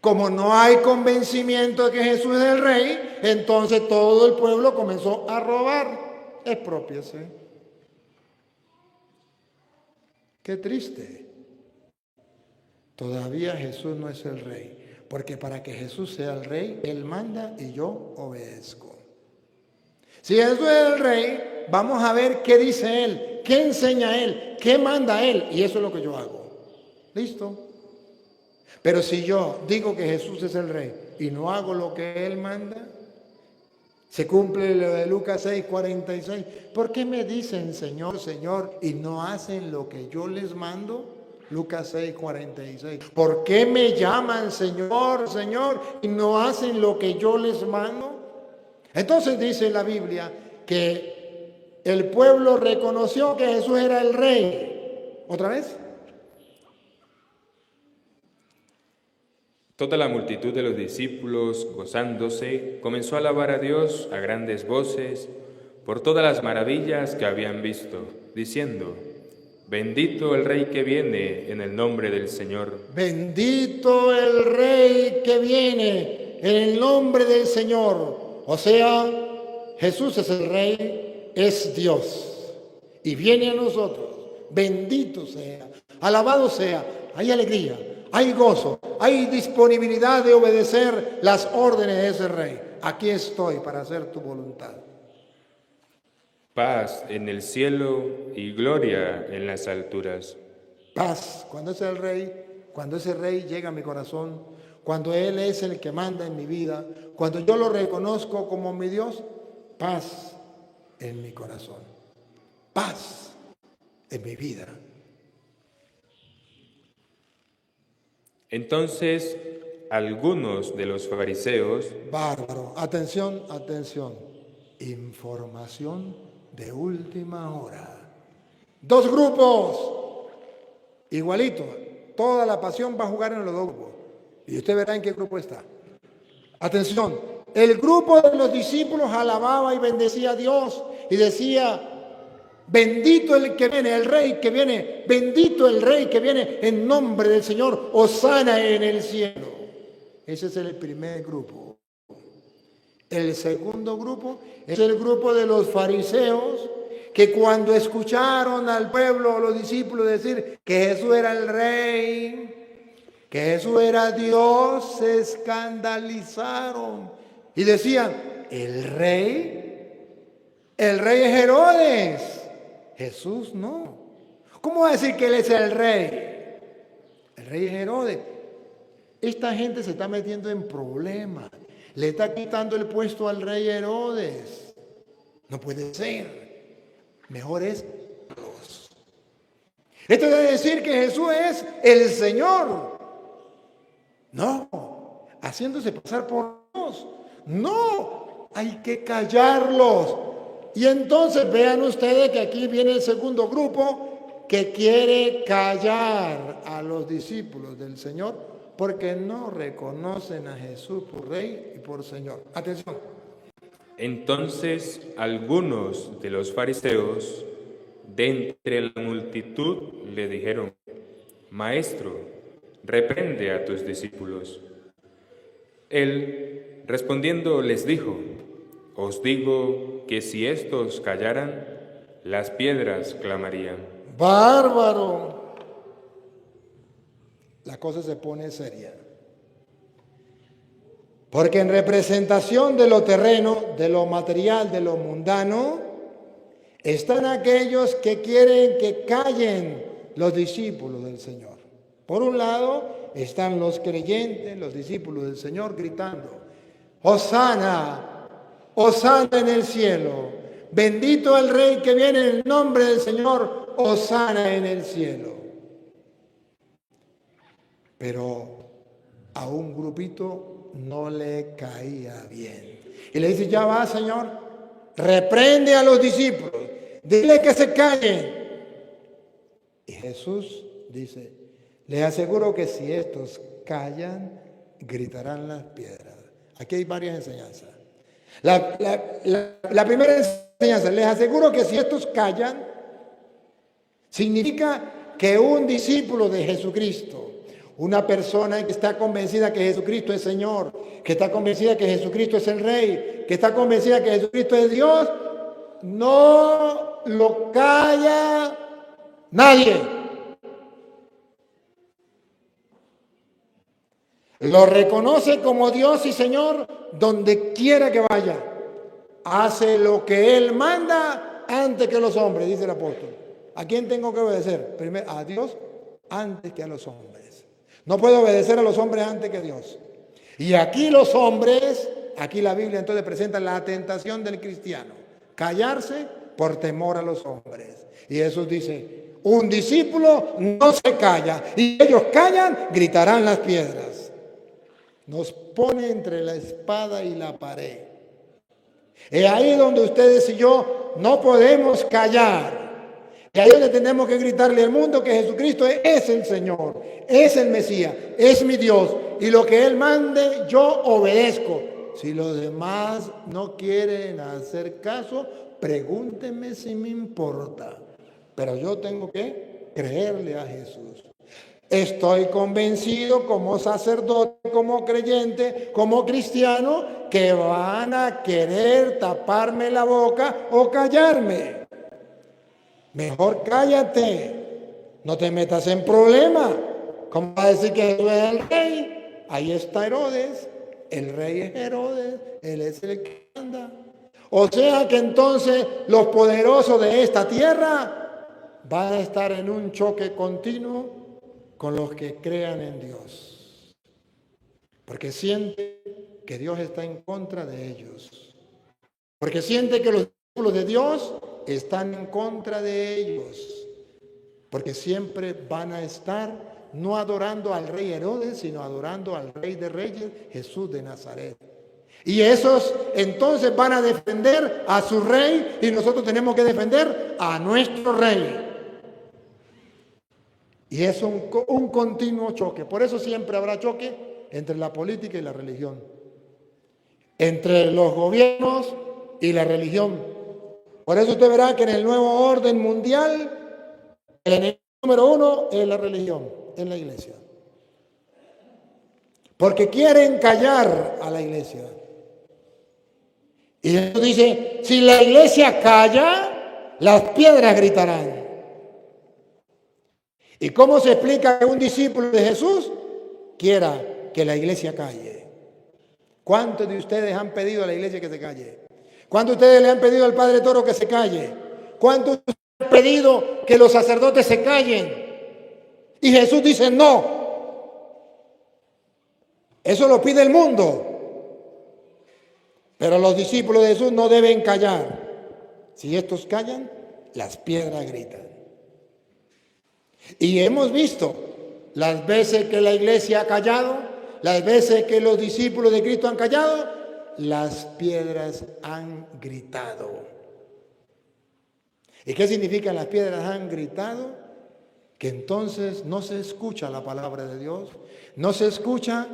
Como no hay convencimiento de que Jesús es el Rey, entonces todo el pueblo comenzó a robar. Exprópiese. Qué triste. Todavía Jesús no es el Rey, porque para que Jesús sea el Rey, Él manda y yo obedezco. Si Jesús es el Rey, vamos a ver qué dice Él, qué enseña Él, qué manda Él, y eso es lo que yo hago. ¿Listo? Pero si yo digo que Jesús es el Rey y no hago lo que Él manda, se cumple lo de Lucas 6:46. ¿Por qué me dicen Señor, Señor y no hacen lo que yo les mando? Lucas 6:46. ¿Por qué me llaman Señor, Señor y no hacen lo que yo les mando? Entonces dice la Biblia que el pueblo reconoció que Jesús era el Rey. ¿Otra vez? Toda la multitud de los discípulos, gozándose, comenzó a alabar a Dios a grandes voces por todas las maravillas que habían visto, diciendo: Bendito el Rey que viene en el nombre del Señor. Bendito el Rey que viene en el nombre del Señor. O sea, Jesús es el Rey, es Dios y viene a nosotros. Bendito sea, alabado sea, hay alegría, hay gozo, hay disponibilidad de obedecer las órdenes de ese Rey. Aquí estoy para hacer tu voluntad. Paz en el cielo y gloria en las alturas. Paz, cuando es el Rey, cuando ese Rey llega a mi corazón, cuando Él es el que manda en mi vida, cuando yo lo reconozco como mi Dios, paz en mi corazón, paz en mi vida. Entonces algunos de los fariseos, Bárbaro, atención, atención. información de última hora. Dos grupos, igualitos. Toda la pasión va a jugar en los dos grupos. Y usted verá en qué grupo está. Atención, el grupo de los discípulos alababa y bendecía a Dios y decía: bendito el que viene, el rey que viene, bendito el rey que viene en nombre del Señor, hosana en el cielo. Ese es el primer grupo. El segundo grupo es el grupo de los fariseos, que cuando escucharon al pueblo, los discípulos decir que Jesús era el rey, que Jesús era Dios, se escandalizaron y decían: el rey es Herodes, Jesús no. ¿Cómo va a decir que él es el rey? El rey es Herodes. Esta gente se está metiendo en problemas. Le está quitando el puesto al rey Herodes. No puede ser. Mejor es Dios. Esto debe decir que Jesús es el Señor. No, haciéndose pasar por Dios. No, hay que callarlos. Y entonces vean ustedes que aquí viene el segundo grupo que quiere callar a los discípulos del Señor porque no reconocen a Jesús por Rey y por Señor. Atención. Entonces algunos de los fariseos de entre la multitud le dijeron: Maestro, reprende a tus discípulos. Él, respondiendo, les dijo: Os digo que si estos callaran, las piedras clamarían. ¡Bárbaro! La cosa se pone seria. Porque en representación de lo terreno, de lo material, de lo mundano, están aquellos que quieren que callen los discípulos del Señor. Por un lado están los creyentes, los discípulos del Señor, gritando: Hosana, hosana en el cielo, bendito el Rey que viene en el nombre del Señor, hosana en el cielo. Pero a un grupito no le caía bien. Y le dice: ya va, Señor, reprende a los discípulos, dile que se callen. Y Jesús dice: les aseguro que si estos callan, gritarán las piedras. Aquí hay varias enseñanzas. La primera enseñanza: les aseguro que si estos callan, significa que un discípulo de Jesucristo, una persona que está convencida que Jesucristo es Señor, que está convencida que Jesucristo es el Rey, que está convencida que Jesucristo es Dios, no lo calla nadie. Lo reconoce como Dios y Señor donde quiera que vaya. Hace lo que Él manda antes que los hombres, dice el apóstol. ¿A quién tengo que obedecer? Primero a Dios antes que a los hombres. No puedo obedecer a los hombres antes que a Dios. Y aquí los hombres, aquí la Biblia entonces presenta la tentación del cristiano: callarse por temor a los hombres. Y Jesús dice: un discípulo no se calla, y ellos callan, gritarán las piedras. Nos pone entre la espada y la pared. Es ahí donde ustedes y yo no podemos callar. Y ahí donde tenemos que gritarle al mundo que Jesucristo es el Señor, es el Mesías, es mi Dios. Y lo que Él mande, yo obedezco. Si los demás no quieren hacer caso, pregúntenme si me importa. Pero yo tengo que creerle a Jesús. Estoy convencido como sacerdote, como creyente, como cristiano, que van a querer taparme la boca o callarme. Mejor cállate, no te metas en problema. ¿Cómo va a decir que Jesús es el rey? Ahí está Herodes, el rey es Herodes, él es el que anda. O sea que entonces los poderosos de esta tierra van a estar en un choque continuo con los que crean en Dios. Porque sienten que Dios está en contra de ellos. Porque sienten que los discípulos de Dios están en contra de ellos. Porque siempre van a estar no adorando al rey Herodes, sino adorando al Rey de Reyes, Jesús de Nazaret. Y esos entonces van a defender a su rey y nosotros tenemos que defender a nuestro rey. Y es un continuo choque. Por eso siempre habrá choque entre la política y la religión. Entre los gobiernos y la religión. Por eso usted verá que en el nuevo orden mundial, el enemigo número uno es la religión, es la iglesia. Porque quieren callar a la iglesia. Y Jesús dice, si la iglesia calla, las piedras gritarán. ¿Y cómo se explica que un discípulo de Jesús quiera que la iglesia calle? ¿Cuántos de ustedes han pedido a la iglesia que se calle? ¿Cuántos de ustedes le han pedido al Padre Toro que se calle? ¿Cuántos de ustedes han pedido que los sacerdotes se callen? Y Jesús dice no. Eso lo pide el mundo. Pero los discípulos de Jesús no deben callar. Si estos callan, las piedras gritan. Y hemos visto las veces que la iglesia ha callado, las veces que los discípulos de Cristo han callado, las piedras han gritado. ¿Y qué significa las piedras han gritado? Que entonces no se escucha la palabra de Dios, no se escucha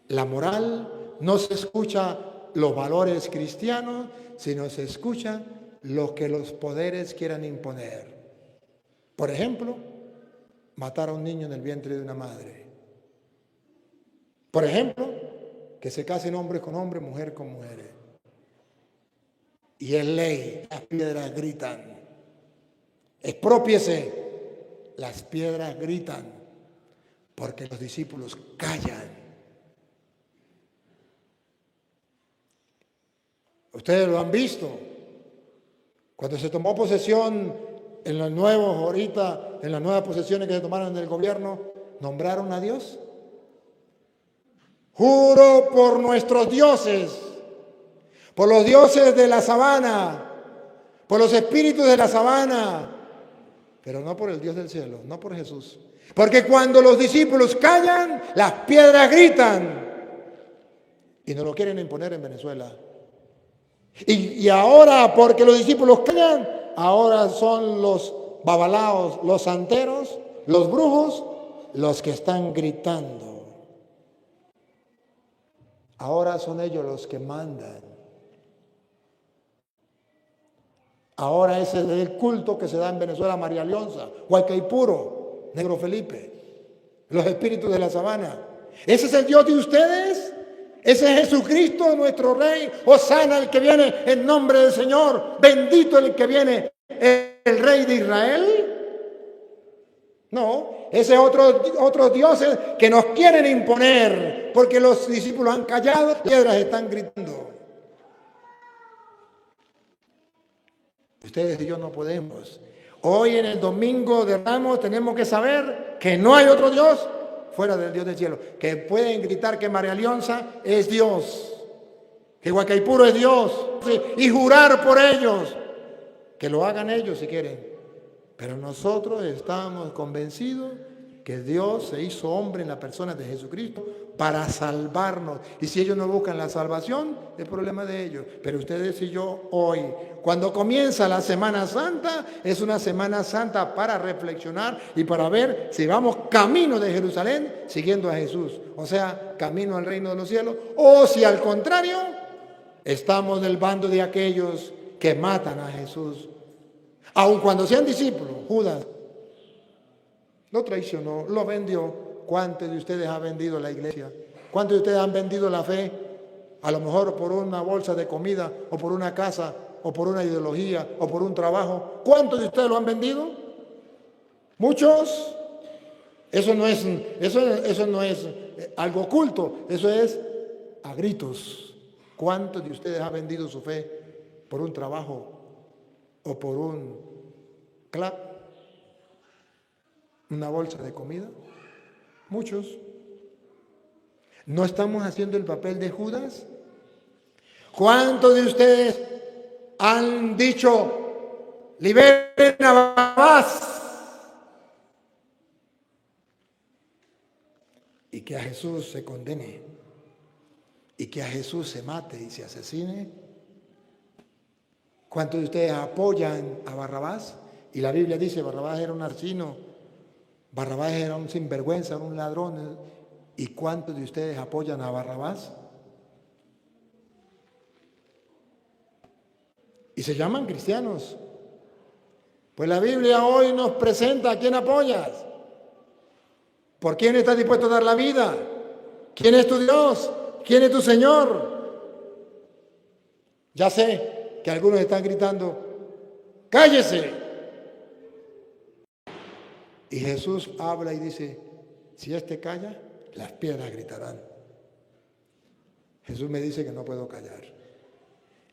la moral, no se escucha los valores cristianos, sino se escucha lo que los poderes quieran imponer. Por ejemplo, matar a un niño en el vientre de una madre. Por ejemplo, que se casen hombres con hombres, mujer con mujeres. Y es ley, las piedras gritan. Exprópiese, las piedras gritan, porque los discípulos callan. Ustedes lo han visto. Cuando se tomó posesión en los nuevos, ahorita, en las nuevas posesiones que se tomaron en el gobierno, nombraron a Dios. Juro por nuestros dioses, por los dioses de la sabana, por los espíritus de la sabana, pero no por el Dios del cielo, no por Jesús. Porque cuando los discípulos callan, las piedras gritan. Y nos lo quieren imponer en Venezuela. Y ahora, porque los discípulos callan, ahora son los babalaos, los santeros, los brujos, los que están gritando. Ahora son ellos los que mandan. Ahora ese es el culto que se da en Venezuela, María Leonza, Huaycaipuro, Negro Felipe, los espíritus de la sabana. ¿Ese es el Dios de ustedes? ¿Ese es Jesucristo, nuestro Rey? Hosana, el que viene en nombre del Señor. Bendito el que viene, el Rey de Israel. No, ese es otros dioses que nos quieren imponer, porque los discípulos han callado, las piedras están gritando. Ustedes y yo no podemos. Hoy en el domingo de Ramos tenemos que saber que no hay otro Dios fuera del Dios del cielo. Que pueden gritar que María Leonza es Dios, que Huaycaipuro es Dios, y jurar por ellos. Que lo hagan ellos si quieren. Pero nosotros estamos convencidos que Dios se hizo hombre en la persona de Jesucristo para salvarnos. Y si ellos no buscan la salvación, es problema de ellos. Pero ustedes y yo hoy, cuando comienza la Semana Santa, es una Semana Santa para reflexionar y para ver si vamos camino de Jerusalén siguiendo a Jesús. O sea, camino al reino de los cielos. O si al contrario, estamos del bando de aquellos que matan a Jesús. Aun cuando sean discípulos, Judas lo traicionó, lo vendió. ¿Cuántos de ustedes han vendido la iglesia? ¿Cuántos de ustedes han vendido la fe? A lo mejor por una bolsa de comida, o por una casa, o por una ideología, o por un trabajo. ¿Cuántos de ustedes lo han vendido? ¿Muchos? Eso no es algo oculto, eso es a gritos. ¿Cuántos de ustedes han vendido su fe por un trabajo o por un clap? ¿Una bolsa de comida? Muchos. ¿No estamos haciendo el papel de Judas? ¿Cuántos de ustedes han dicho, liberen a Barrabás? Y que a Jesús se condene. y que a Jesús se mate y se asesine? ¿Cuántos de ustedes apoyan a Barrabás? Y la Biblia dice, Barrabás era un asesino, Barrabás era un sinvergüenza, era un ladrón. ¿Y cuántos de ustedes apoyan a Barrabás? Y se llaman cristianos. Pues la Biblia hoy nos presenta a quién apoyas. ¿Por quién estás dispuesto a dar la vida? ¿Quién es tu Dios? ¿Quién es tu Señor? Ya sé que algunos están gritando, ¡cállese! Y Jesús habla y dice, si este calla, las piedras gritarán. Jesús me dice que no puedo callar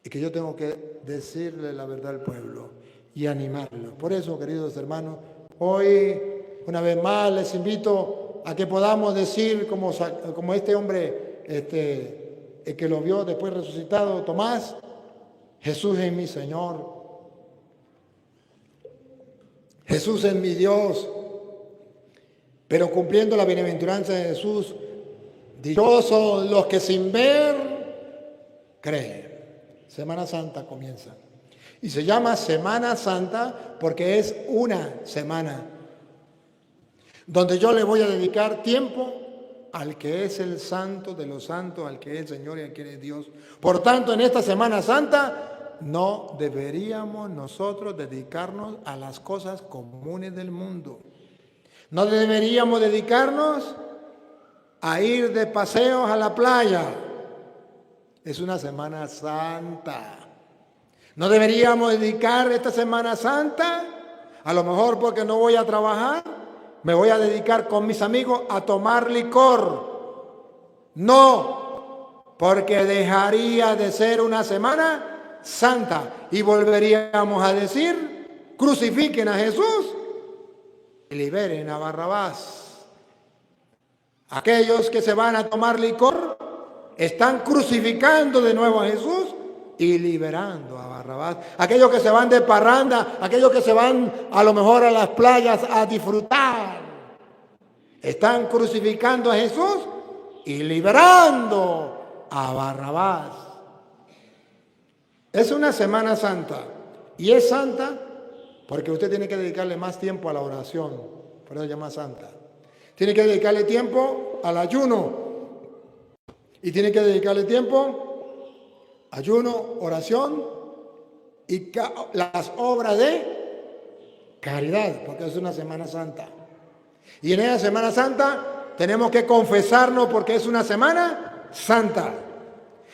y que yo tengo que decirle la verdad al pueblo y animarlo. Por eso, queridos hermanos, hoy una vez más les invito a que podamos decir como este hombre, el que lo vio después resucitado, Tomás, Jesús es mi Señor, Jesús es mi Dios. Pero cumpliendo la bienaventuranza de Jesús, dichosos los que sin ver creen. Semana Santa comienza. Y se llama Semana Santa porque es una semana donde yo le voy a dedicar tiempo al que es el santo de los santos, al que es el Señor y al que es Dios. Por tanto, en esta Semana Santa no deberíamos nosotros dedicarnos a las cosas comunes del mundo. No deberíamos dedicarnos a ir de paseos a la playa. Es una Semana Santa. No deberíamos dedicar esta Semana Santa, a lo mejor porque no voy a trabajar, me voy a dedicar con mis amigos a tomar licor. No, porque dejaría de ser una Semana Santa y volveríamos a decir, crucifiquen a Jesús y liberen a Barrabás. Aquellos que se van a tomar licor están crucificando de nuevo a Jesús y liberando a Barrabás. Aquellos que se van de parranda, aquellos que se van a lo mejor a las playas a disfrutar, están crucificando a Jesús y liberando a Barrabás. Es una Semana Santa y es santa porque usted tiene que dedicarle más tiempo a la oración, por eso se llama santa. Tiene que dedicarle tiempo al ayuno y tiene que dedicarle tiempo, ayuno, oración y las obras de caridad, porque es una Semana Santa. Y en esa Semana Santa tenemos que confesarnos porque es una Semana Santa.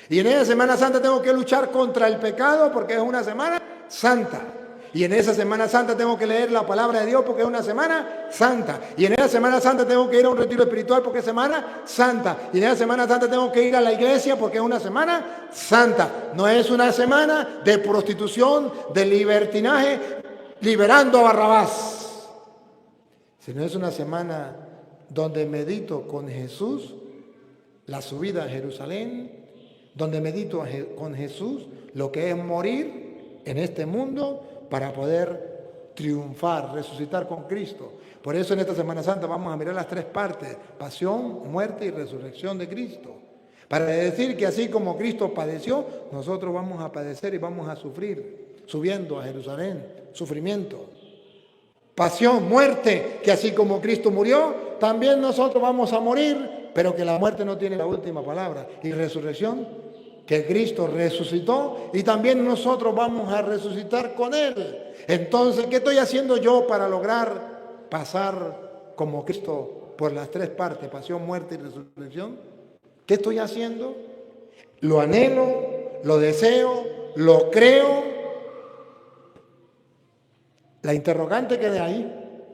Y en esa Semana Santa tengo que luchar contra el pecado porque es una Semana Santa. Y en esa Semana Santa tengo que leer la palabra de Dios porque es una Semana Santa. Y en esa Semana Santa tengo que ir a un retiro espiritual porque es Semana Santa. Y en esa Semana Santa tengo que ir a la iglesia porque es una Semana Santa. No es una semana de prostitución, de libertinaje, liberando a Barrabás. Sino es una semana donde medito con Jesús la subida a Jerusalén, donde medito con Jesús lo que es morir en este mundo para poder triunfar, resucitar con Cristo. Por eso en esta Semana Santa vamos a mirar las tres partes: pasión, muerte y resurrección de Cristo. Para decir que así como Cristo padeció, nosotros vamos a padecer y vamos a sufrir, subiendo a Jerusalén, sufrimiento. Pasión, muerte, que así como Cristo murió, también nosotros vamos a morir, pero que la muerte no tiene la última palabra. Y resurrección, que Cristo resucitó y también nosotros vamos a resucitar con Él. Entonces, ¿qué estoy haciendo yo para lograr pasar como Cristo por las tres partes, pasión, muerte y resurrección? ¿Qué estoy haciendo? Lo anhelo, lo deseo, lo creo. La interrogante que de ahí,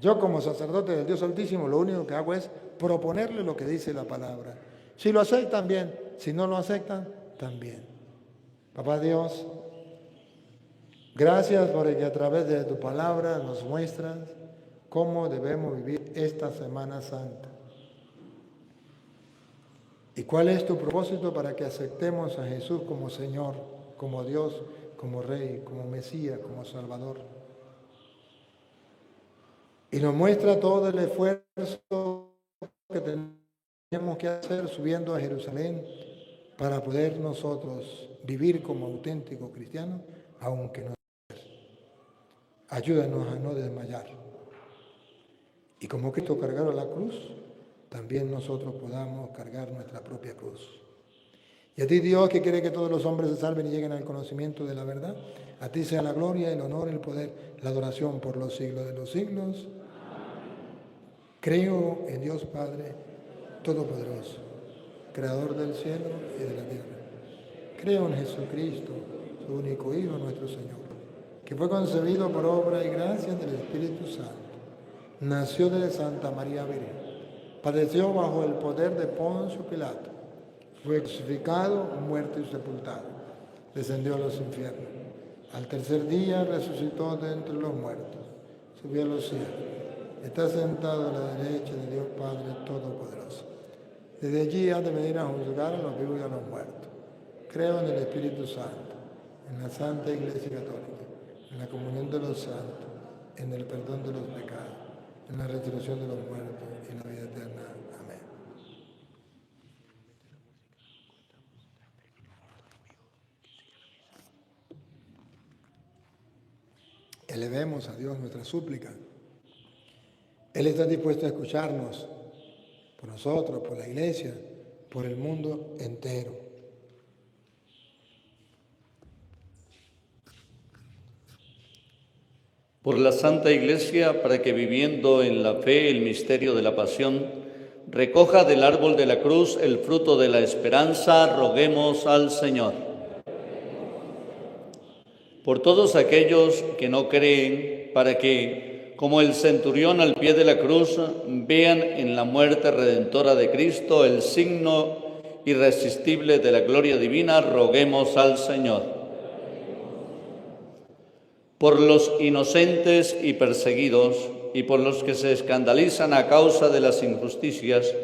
yo como sacerdote del Dios Altísimo, lo único que hago es proponerle lo que dice la palabra. Si lo aceptan, bien. Si no lo aceptan, también. Papá Dios, gracias por el que a través de tu palabra nos muestras cómo debemos vivir esta Semana Santa. ¿Y cuál es tu propósito para que aceptemos a Jesús como Señor, como Dios, como Rey, como Mesías, como Salvador? Y nos muestra todo el esfuerzo que tenemos tenemos que hacer subiendo a Jerusalén para poder nosotros vivir como auténticos cristianos, aunque no. Ayúdanos a no desmayar. Y como Cristo cargaron la cruz, también nosotros podamos cargar nuestra propia cruz. Y a ti, Dios, que quiere que todos los hombres se salven y lleguen al conocimiento de la verdad, a ti sea la gloria, el honor, el poder, la adoración por los siglos de los siglos. Creo en Dios Padre Todopoderoso, Creador del cielo y de la tierra. Creo en Jesucristo, su único Hijo, nuestro Señor, que fue concebido por obra y gracia del Espíritu Santo. Nació de Santa María Virgen, padeció bajo el poder de Poncio Pilato, fue crucificado, muerto y sepultado, descendió a los infiernos. Al tercer día resucitó de entre los muertos, subió a los cielos, está sentado a la derecha de Dios Padre Todopoderoso. Desde allí ha de venir a juzgar a los vivos y a los muertos. Creo en el Espíritu Santo, en la Santa Iglesia Católica, en la comunión de los santos, en el perdón de los pecados, en la resurrección de los muertos y en la vida eterna. Amén. Elevemos a Dios nuestra súplica. Él está dispuesto a escucharnos, por nosotros, por la Iglesia, por el mundo entero. Por la Santa Iglesia, para que viviendo en la fe el misterio de la pasión, recoja del árbol de la cruz el fruto de la esperanza, roguemos al Señor. Por todos aquellos que no creen, para que, como el centurión al pie de la cruz, vean en la muerte redentora de Cristo el signo irresistible de la gloria divina, roguemos al Señor. Por los inocentes y perseguidos, y por los que se escandalizan a causa de las injusticias,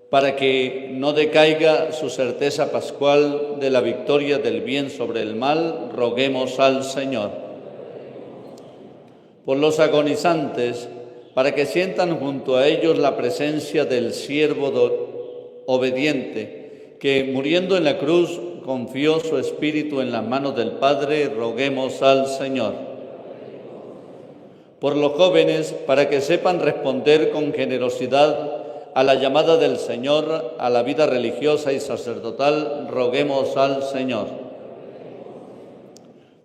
para que no decaiga su certeza pascual de la victoria del bien sobre el mal, roguemos al Señor. Por los agonizantes, para que sientan junto a ellos la presencia del siervo obediente, que muriendo en la cruz confió su espíritu en las manos del Padre, roguemos al Señor. Por los jóvenes, para que sepan responder con generosidad a la llamada del Señor a la vida religiosa y sacerdotal, roguemos al Señor.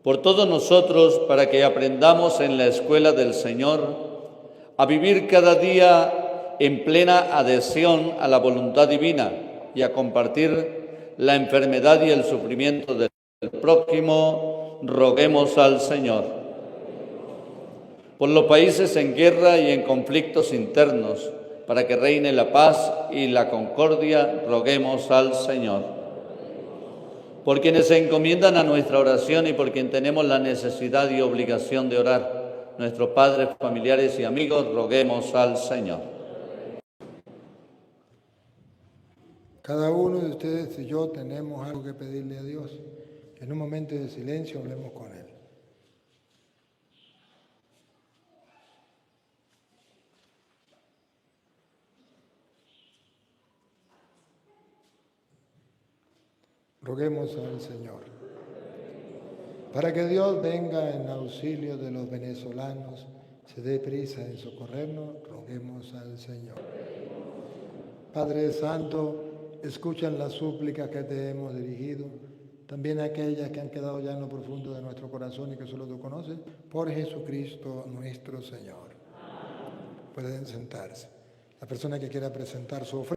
Por todos nosotros, para que aprendamos en la escuela del Señor a vivir cada día en plena adhesión a la voluntad divina y a compartir la enfermedad y el sufrimiento del prójimo, roguemos al Señor. Por los países en guerra y en conflictos internos, para que reine la paz y la concordia, roguemos al Señor. Por quienes se encomiendan a nuestra oración y por quien tenemos la necesidad y obligación de orar, nuestros padres, familiares y amigos, roguemos al Señor. Cada uno de ustedes y yo tenemos algo que pedirle a Dios. En un momento de silencio hablemos con Él. Roguemos al Señor. Para que Dios venga en auxilio de los venezolanos, se dé prisa en socorrernos, roguemos al Señor. Padre Santo, escuchan las súplicas que te hemos dirigido, también aquellas que han quedado ya en lo profundo de nuestro corazón y que solo tú conoces, por Jesucristo nuestro Señor. Pueden sentarse. La persona que quiera presentar su ofrenda.